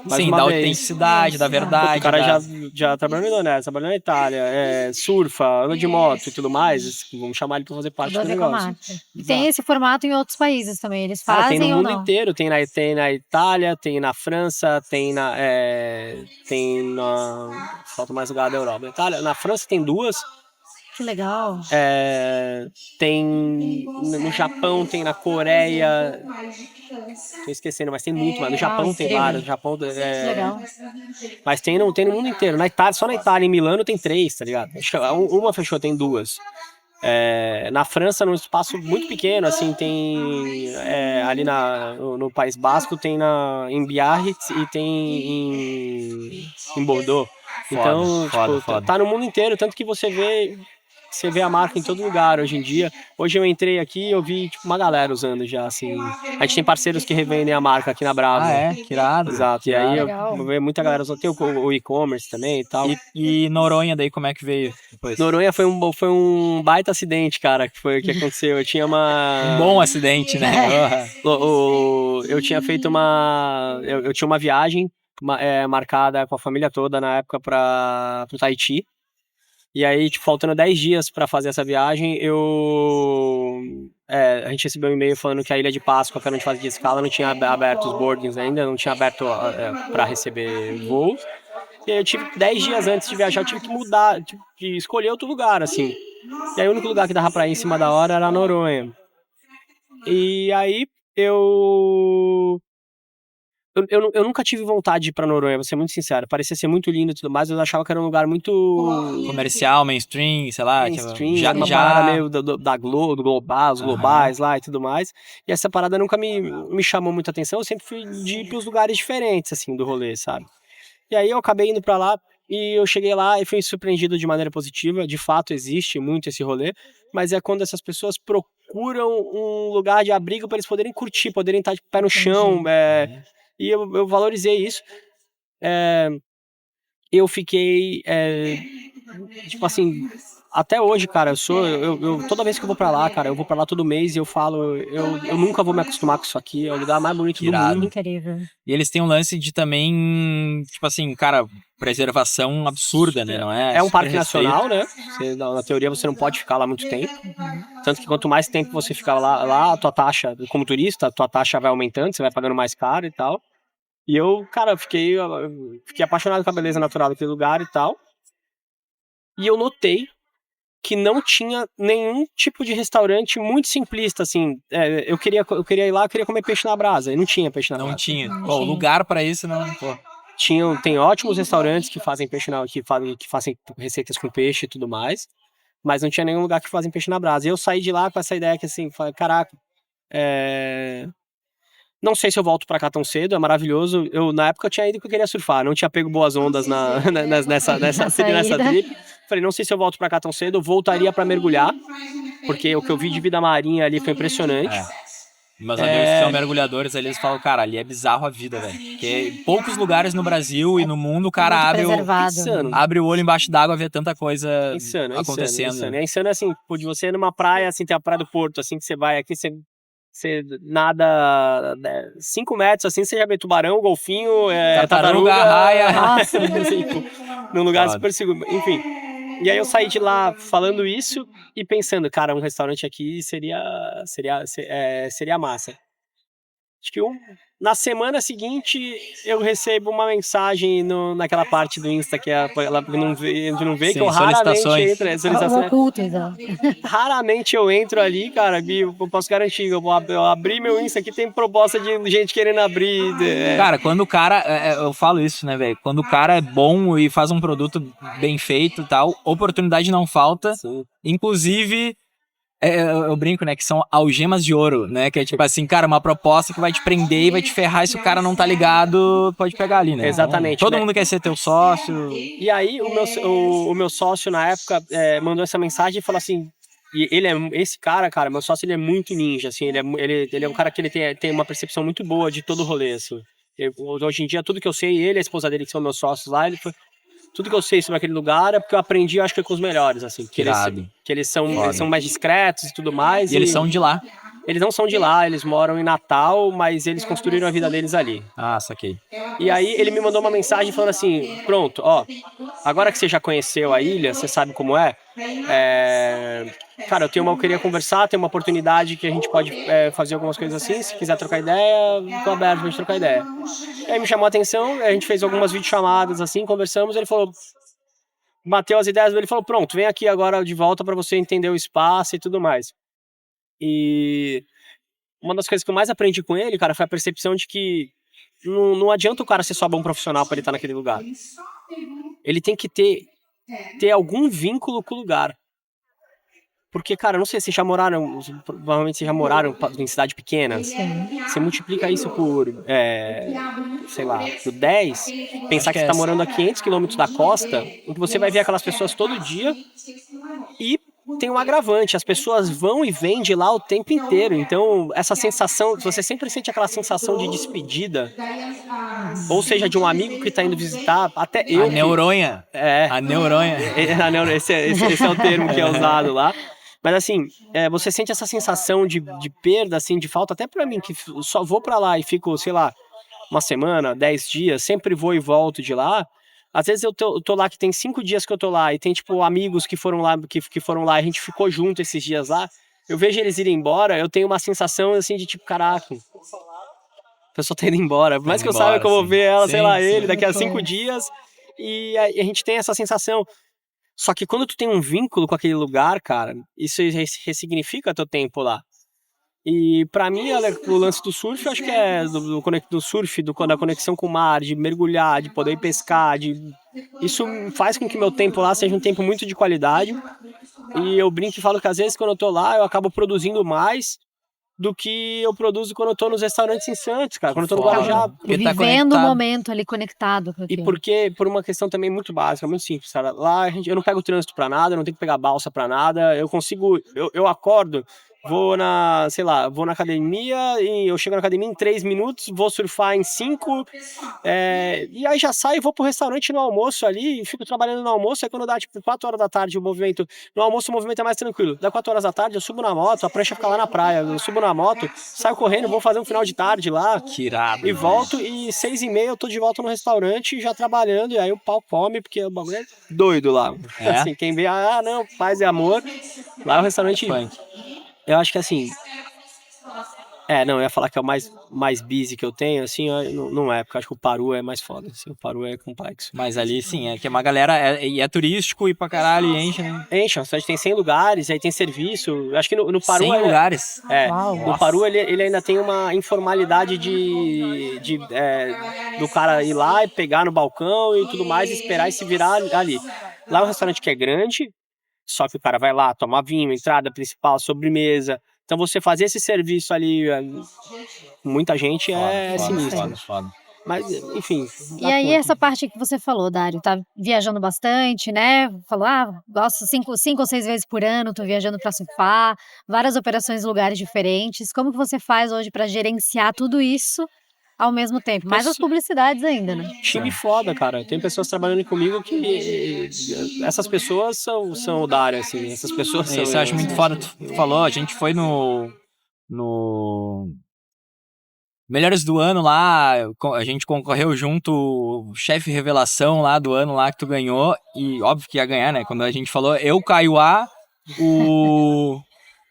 Sim, da autenticidade, da verdade. O cara já trabalhou na Indonésia, trabalhou na Itália, surfa, anda de moto e tudo mais. Vamos chamar ele pra fazer parte do negócio. E tem esse formato em outros países também, eles fazem tem no ou mundo não? inteiro, tem na Itália, tem na França, falta mais lugar da Europa. Na França tem 2. Que legal. Tem no Japão, tem na Coreia. Tô esquecendo, mas tem muito, mas no Japão tem vários. No Japão, legal. Mas tem no mundo inteiro. Na Itália, só na Itália, em Milano tem 3, tá ligado? Uma fechou, tem 2. Na França, num espaço muito pequeno, assim, tem ali no País Basco, tem em Biarritz e tem em Bordeaux. Então, foda. Tá no mundo inteiro, tanto que você vê a marca em todo lugar hoje em dia. Hoje eu entrei aqui e eu vi uma galera usando já, assim. A gente tem parceiros que revendem a marca aqui na Brava. Que irado. Exato. E aí legal. eu vejo muita galera usando. Tem o e-commerce também e tal. E Noronha daí, como é que veio depois? Noronha foi um baita acidente, cara, que foi o que aconteceu. Eu tinha Um bom acidente, né? Eu tinha feito eu tinha uma viagem marcada com a família toda na época pro Tahiti. E aí, tipo, faltando 10 dias pra fazer essa viagem, a gente recebeu um e-mail falando que a Ilha de Páscoa, que era onde fazia escala, não tinha aberto os boardings ainda, não tinha aberto pra receber voos. E aí eu tive 10 dias antes de viajar, eu tive que mudar, de escolher outro lugar, assim. E aí o único lugar que dava pra ir em cima da hora era Noronha. E aí Eu nunca tive vontade de ir pra Noronha, vou ser muito sincero. Parecia ser muito lindo e tudo mais, eu achava que era um lugar muito Comercial, mainstream, sei lá. mainstream, já, uma já... parada meio da Globo, do Global, os globais lá e tudo mais. E essa parada nunca me chamou muita atenção, eu sempre fui de ir pros lugares diferentes, assim, do rolê, sabe? E aí eu acabei indo pra lá, e eu cheguei lá e fui surpreendido de maneira positiva. De fato, existe muito esse rolê, mas é quando essas pessoas procuram um lugar de abrigo para eles poderem curtir, poderem estar de pé no chão, e eu valorizei isso. Eu fiquei, tipo assim, até hoje, cara, toda vez que eu vou pra lá, cara, eu vou pra lá todo mês e eu falo, eu nunca vou me acostumar com isso aqui, é o lugar mais bonito do Irado. mundo. Incrível. E eles têm um lance de também, tipo assim, cara, preservação absurda, né? Não é? É um Super parque restrito. nacional, né? Na teoria você não pode ficar lá muito tempo. Tanto que quanto mais tempo você ficar lá, a tua taxa, como turista, a tua taxa vai aumentando, você vai pagando mais caro e tal. E eu, cara, fiquei apaixonado com a beleza natural daquele lugar e tal. E eu notei que não tinha nenhum tipo de restaurante muito simplista, assim. Eu queria ir lá, eu queria comer peixe na brasa. E não tinha peixe na brasa. Não tinha. Pô, o lugar pra isso não. Pô. Tem ótimos restaurantes que fazem peixe que fazem receitas com peixe e tudo mais. Mas não tinha nenhum lugar que fazem peixe na brasa. E eu saí de lá com essa ideia que, assim, falei, caraca, não sei se eu volto pra cá tão cedo, é maravilhoso. Na época eu tinha ido porque eu queria surfar, não tinha pego boas ondas nessa trip. Falei, não sei se eu volto pra cá tão cedo, eu voltaria pra mergulhar, porque o que eu vi de vida marinha ali foi impressionante. Meus amigos que são mergulhadores ali, eles falam, cara, ali é bizarro a vida, velho. Porque poucos lugares no Brasil e no mundo o cara abre o olho embaixo d'água e vê tanta coisa acontecendo. Insano. É insano assim, de você ir numa praia, assim, tem a Praia do Porto, assim, que você vai aqui, você nada 5 metros, assim, você já vê tubarão, golfinho, tartaruga, raia. Nossa, assim, num lugar super seguro. Enfim, e aí eu saí de lá falando isso e pensando, cara, um restaurante aqui seria massa. Acho que na semana seguinte eu recebo uma mensagem naquela parte do Insta que a gente não vê, Sim, que eu raramente entro. Raramente eu entro ali, cara, eu posso garantir, eu abri meu Insta aqui, tem proposta de gente querendo abrir. Cara, quando o cara, eu falo isso, né, velho? Quando o cara é bom e faz um produto bem feito e tal, oportunidade não falta. Sim. Inclusive, eu brinco, né, que são algemas de ouro, né? Que é tipo assim, cara, uma proposta que vai te prender e vai te ferrar, e se o cara não tá ligado, pode pegar ali, né? Exatamente. Então, todo mundo quer ser teu sócio. E aí, o meu sócio, na época, mandou essa mensagem e falou assim, e esse cara, meu sócio, ele é muito ninja, assim, ele é um cara que ele tem uma percepção muito boa de todo o rolê, assim. Hoje em dia, tudo que eu sei, ele e a esposa dele, que são meus sócios lá, tudo que eu sei sobre aquele lugar é porque eu aprendi, eu acho que com os melhores, assim. Que eles são mais discretos e tudo mais. E eles são de lá. Eles não são de lá, eles moram em Natal, mas eles construíram a vida deles ali. Ah, saquei. E aí ele me mandou uma mensagem falando assim, pronto, ó, agora que você já conheceu a ilha, você sabe como é, cara, eu queria conversar, tem uma oportunidade que a gente pode fazer algumas coisas assim, se quiser trocar ideia, tô aberto pra gente trocar ideia. E aí me chamou a atenção, a gente fez algumas videochamadas assim, conversamos, ele falou, bateu as ideias, ele falou, pronto, vem aqui agora de volta pra você entender o espaço e tudo mais. E uma das coisas que eu mais aprendi com ele, cara, foi a percepção de que não adianta o cara ser só bom profissional pra ele estar naquele lugar. Ele tem que ter algum vínculo com o lugar. Porque, cara, não sei se provavelmente vocês já moraram em cidade pequena. Você multiplica isso por, sei lá, por 10, pensar que você tá morando a 500 quilômetros da costa, em que você vai ver aquelas pessoas todo dia e tem um agravante, as pessoas vão e vêm de lá o tempo inteiro, então essa sensação, você sempre sente aquela sensação de despedida, ou seja, de um amigo que tá indo visitar, até eu... A neuronha. A neuronha. Esse é o termo que é usado lá. Mas assim, você sente essa sensação de perda, assim, de falta, até pra mim, que só vou pra lá e fico, sei lá, uma semana, 10 dias, sempre vou e volto de lá. Às vezes eu tô lá, que tem 5 dias que eu tô lá, e tem, tipo, amigos que foram lá, a gente ficou junto esses dias lá, eu vejo eles irem embora, eu tenho uma sensação, assim, de tipo, caraca, a pessoa tá indo embora, por mais que eu saiba que eu vou ver ela, sei lá, ele, daqui a 5 dias, e a gente tem essa sensação. Só que quando tu tem um vínculo com aquele lugar, cara, isso ressignifica teu tempo lá. E pra mim, o lance do surf, eu acho que é do surf, da conexão com o mar, de mergulhar, de poder ir pescar, isso faz com que meu tempo lá seja um tempo muito de qualidade. E eu brinco e falo que às vezes quando eu tô lá, eu acabo produzindo mais do que eu produzo quando eu tô nos restaurantes em Santos, cara. Quando eu tô no Guarujá. Vivendo o momento ali conectado com aquilo. E porque, por uma questão também muito básica, muito simples, cara. Lá eu não pego trânsito pra nada, eu não tenho que pegar balsa pra nada. Eu consigo, eu acordo, vou na academia, e eu chego na academia em 3 minutos, vou surfar em 5, e aí já saio, vou pro restaurante no almoço ali, e fico trabalhando no almoço, aí quando dá tipo 4 horas da tarde no almoço o movimento é mais tranquilo. Dá 4 horas da tarde, eu subo na moto, a prancha fica lá na praia, eu subo na moto, saio correndo, vou fazer um final de tarde lá, Que irado. e volto, e 6h30 eu tô de volta no restaurante, já trabalhando, e aí o pau come, porque o bagulho é doido lá. Assim, quem vê, não, paz e amor, lá é o restaurante... Eu acho que assim... eu ia falar que é o mais busy que eu tenho, assim, não é, porque eu acho que o Paru é mais foda, assim, o Paru é complexo. Mas ali, sim, é que uma galera, é turístico e pra caralho, e enche, né? Enche, a cidade tem 100 lugares, aí tem serviço, eu acho que no Paru... 100 lugares? No Paru ele ainda tem uma informalidade do cara ir lá e pegar no balcão e tudo mais, esperar e se virar ali. Lá é um restaurante que é grande, só que o cara vai lá, toma vinho, entrada principal, sobremesa. Então você fazer esse serviço ali, muita gente sinistro. Foda. Mas, enfim. E aí essa parte que você falou, Dário, tá viajando bastante, né? Falou, gosto 5 ou 6 vezes por ano, tô viajando pra surfar, várias operações em lugares diferentes. Como que você faz hoje pra gerenciar tudo isso ao mesmo tempo? Mais as publicidades ainda, né? Time foda, cara. Tem pessoas trabalhando comigo que... Essas pessoas são o Dário, assim. Essas pessoas são... Isso eu acho muito foda. Tu falou, a gente foi no Melhores do Ano lá, a gente concorreu junto, chefe revelação lá do ano lá que tu ganhou, e óbvio que ia ganhar, né? Quando a gente falou, eu, Kaiowá,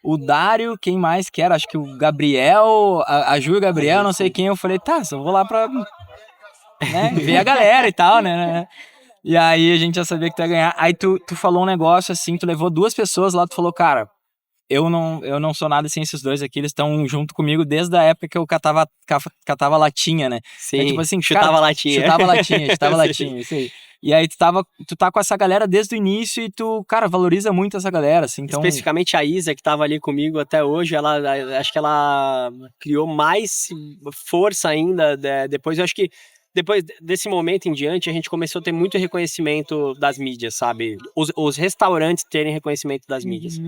o Dário, quem mais que era? Acho que o Gabriel, a Ju e o Gabriel, não sei quem. Eu falei, tá, só vou lá pra ver a galera e tal, né? E aí a gente já sabia que tu ia ganhar. Aí tu falou um negócio assim, tu levou 2 pessoas lá, tu falou, cara, eu não sou nada sem esses 2 aqui, eles estão junto comigo desde a época que eu catava latinha, né? Sim, é tipo assim, chutava latinha, isso aí. E aí tu tá com essa galera desde o início e tu, cara, valoriza muito essa galera, assim, então... Especificamente a Isa, que tava ali comigo até hoje, acho que ela criou mais força ainda, depois, eu acho que depois desse momento em diante, a gente começou a ter muito reconhecimento das mídias, sabe? Os restaurantes terem reconhecimento das mídias.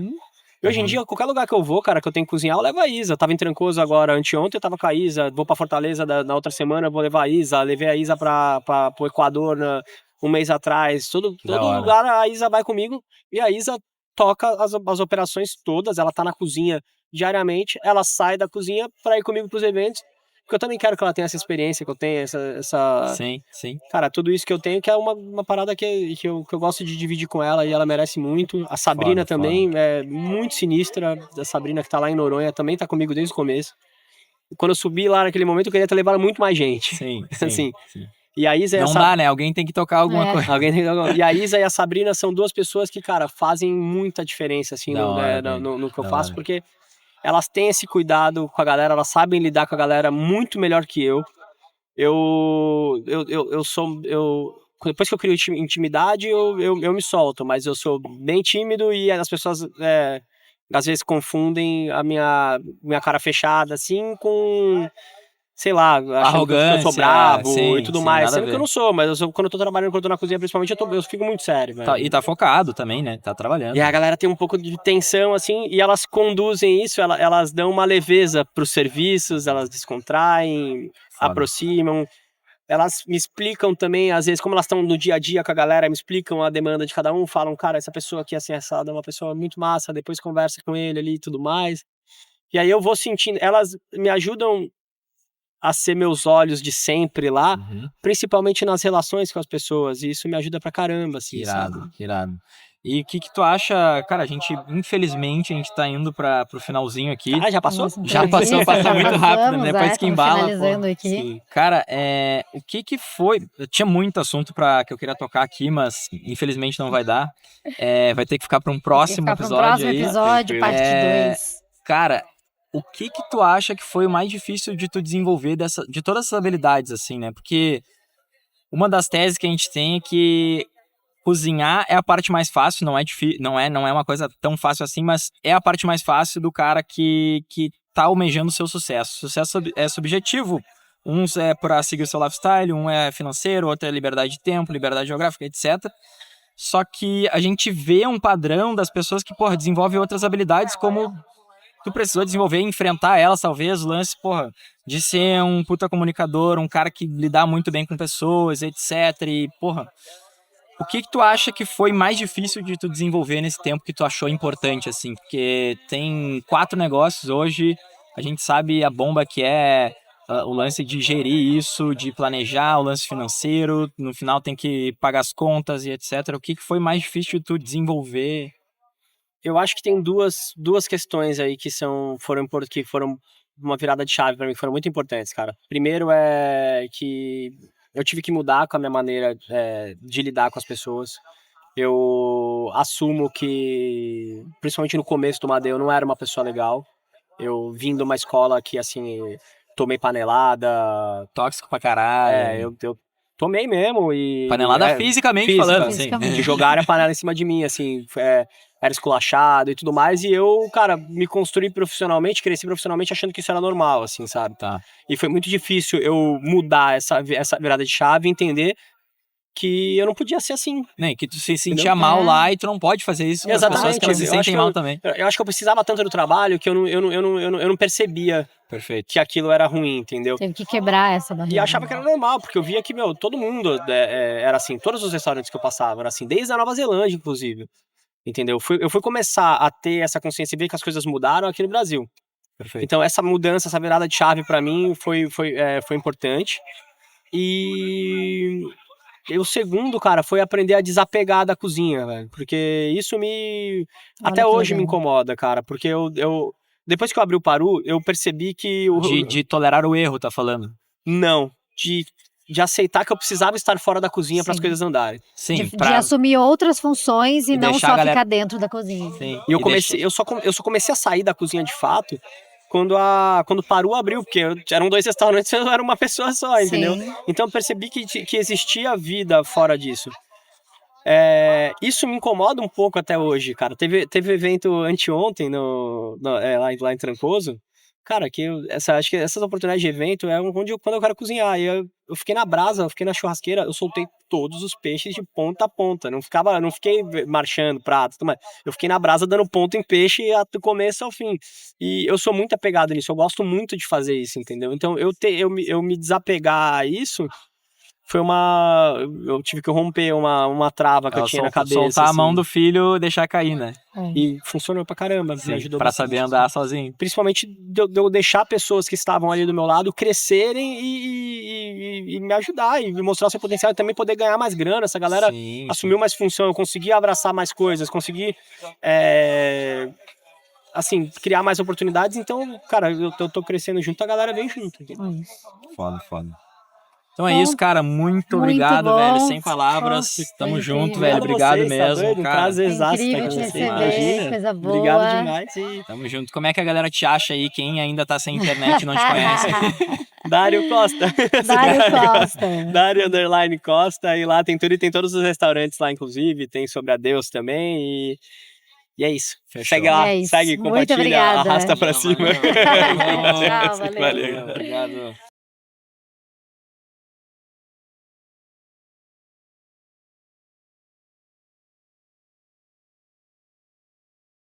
E hoje em dia, qualquer lugar que eu vou, cara, que eu tenho que cozinhar, eu levo a Isa. Eu tava em Trancoso agora, anteontem eu tava com a Isa, vou pra Fortaleza na outra semana, eu vou levar a Isa. Levei a Isa pro Equador um mês atrás. Todo lugar a Isa vai comigo e a Isa toca as operações todas, ela tá na cozinha diariamente, ela sai da cozinha pra ir comigo pros eventos. Porque eu também quero que ela tenha essa experiência, que eu tenha essa... Sim. Cara, tudo isso que eu tenho, que é uma parada que eu gosto de dividir com ela, e ela merece muito. A Sabrina também é muito sinistra. A Sabrina, que tá lá em Noronha, também tá comigo desde o começo. Quando eu subi lá naquele momento, eu queria ter levado muito mais gente. Sim. Assim. E a Isa não dá, né? Alguém tem que tocar alguma coisa. E a Isa e a Sabrina são 2 pessoas que, cara, fazem muita diferença, assim, no que eu faço, porque... Elas têm esse cuidado com a galera, elas sabem lidar com a galera muito melhor que eu. Depois que eu crio intimidade, eu me solto, mas eu sou bem tímido e as pessoas às vezes confundem a minha cara fechada, assim, com... sei lá, achando que eu sou bravo e tudo mais. Sendo que eu não sou, mas quando eu tô trabalhando, quando eu tô na cozinha, principalmente, eu fico muito sério. E tá focado também, né? Tá trabalhando. E a galera tem um pouco de tensão, assim, e elas conduzem isso, elas dão uma leveza pros serviços, elas descontraem, aproximam. Elas me explicam também, às vezes, como elas estão no dia a dia com a galera, me explicam a demanda de cada um, falam, cara, essa pessoa aqui, assim, assada, é uma pessoa muito massa, depois conversa com ele ali e tudo mais. E aí eu vou sentindo, elas me ajudam a ser meus olhos de sempre lá, principalmente nas relações com as pessoas, e isso me ajuda pra caramba, assim, irado. E o que tu acha, cara, infelizmente, a gente tá indo pro finalzinho aqui. Já passou? Já passou muito rápido, né? Depois que embala. Finalizando aqui. Cara, o que foi? Eu tinha muito assunto que eu queria tocar aqui, mas infelizmente não vai dar. Vai ter que ficar pra um próximo episódio. Parte 2. Cara, o que tu acha que foi o mais difícil de tu desenvolver de todas essas habilidades, assim, né? Porque uma das teses que a gente tem é que cozinhar é a parte mais fácil, não é difícil, não é uma coisa tão fácil assim, mas é a parte mais fácil do cara que tá almejando o seu sucesso. Sucesso é subjetivo. Uns é para seguir o seu lifestyle, um é financeiro, outro é liberdade de tempo, liberdade geográfica, etc. Só que a gente vê um padrão das pessoas que, porra, desenvolvem outras habilidades como tu precisou desenvolver e enfrentar elas, talvez, o lance, porra, de ser um puta comunicador, um cara que lidar muito bem com pessoas, etc. E, porra, o que tu acha que foi mais difícil de tu desenvolver nesse tempo que tu achou importante, assim? Porque tem 4 negócios hoje, a gente sabe a bomba que é o lance de gerir isso, de planejar o lance financeiro, no final tem que pagar as contas e etc. O que foi mais difícil de tu desenvolver? Eu acho que tem duas questões aí que foram uma virada de chave para mim, que foram muito importantes, cara. Primeiro é que eu tive que mudar com a minha maneira de lidar com as pessoas. Eu assumo que, principalmente no começo do Madeu, eu não era uma pessoa legal. Eu vim de uma escola que, assim, tomei panelada. Tóxico pra caralho. Eu tomei mesmo e... Panelada fisicamente falando, assim. Fisicamente. De jogar a panela em cima de mim, assim, era esculachado e tudo mais, e eu, cara, me construí profissionalmente, cresci profissionalmente achando que isso era normal, assim, sabe? Tá. E foi muito difícil eu mudar essa virada de chave e entender que eu não podia ser assim. Nem que tu se sentia Entendeu? mal lá e tu não pode fazer isso com as pessoas que elas se Eu acho sentem que mal também. Eu acho que eu precisava tanto do trabalho que eu não percebia Perfeito. que aquilo era ruim, entendeu? Teve que quebrar essa barreira. E achava que era normal, porque eu via que, todo mundo era assim, todos os restaurantes que eu passava eram assim, desde a Nova Zelândia, inclusive. Entendeu? Eu fui começar a ter essa consciência e ver que as coisas mudaram aqui no Brasil. Perfeito. Então essa mudança, essa virada de chave pra mim foi importante. E o segundo, cara, foi aprender a desapegar da cozinha, velho. Porque isso Olha até que hoje legal. me incomoda, cara. Porque depois que eu abri o Paru, eu percebi que... De tolerar o erro, tá falando? Não, de aceitar que eu precisava estar fora da cozinha para as Sim. coisas andarem. Sim, De assumir outras funções e não deixar só a galera- ficar dentro da cozinha. Sim. E eu só comecei a sair da cozinha de fato quando o Paru abriu, porque eram 2 restaurantes e eu era uma pessoa só, entendeu? Sim. Então eu percebi que existia vida fora disso. Isso me incomoda um pouco até hoje, cara. Teve evento anteontem lá em Trancoso. Cara, acho que essas oportunidades de evento é quando eu quero cozinhar. E eu fiquei na brasa, eu fiquei na churrasqueira, eu soltei todos os peixes de ponta a ponta. Não fiquei marchando prato, mas eu fiquei na brasa dando ponto em peixe do começo ao fim. E eu sou muito apegado nisso, eu gosto muito de fazer isso, entendeu? Então eu me desapegar a isso foi eu tive que romper uma trava que eu tinha na cabeça. Soltar assim, a mão do filho e deixar cair, né? E funcionou pra caramba, Sim, me ajudou pra bastante. saber andar sozinho. Principalmente de eu deixar pessoas que estavam ali do meu lado crescerem e me ajudar e me mostrar o seu potencial e também poder ganhar mais grana. Essa galera Sim, assumiu mais função, eu consegui abraçar mais coisas, consegui assim, criar mais oportunidades. Então, cara, eu tô crescendo junto, a galera vem junto. Entendeu? Foda. Então é Bom, isso, cara. Muito muito obrigado, bom. velho. Sem palavras. Nossa, Tamo foi junto, incrível. velho. Obrigado Vocês, tá mesmo, doido? cara. Prazerzaço Incrível estar te com vocês. receber, Imagina. coisa boa. Obrigado demais. E Tamo junto. Como é que a galera te acha aí? Quem ainda tá sem internet e não te conhece? Dário Costa. Dário Costa. Dário Underline Costa. E lá tem tudo e tem todos os restaurantes lá, inclusive. Tem Sobre a Deus também. E é isso. Fechou. Segue lá, É isso. segue, Muito compartilha, obrigada. arrasta pra cima. Tchau, valeu. Valeu. Obrigado.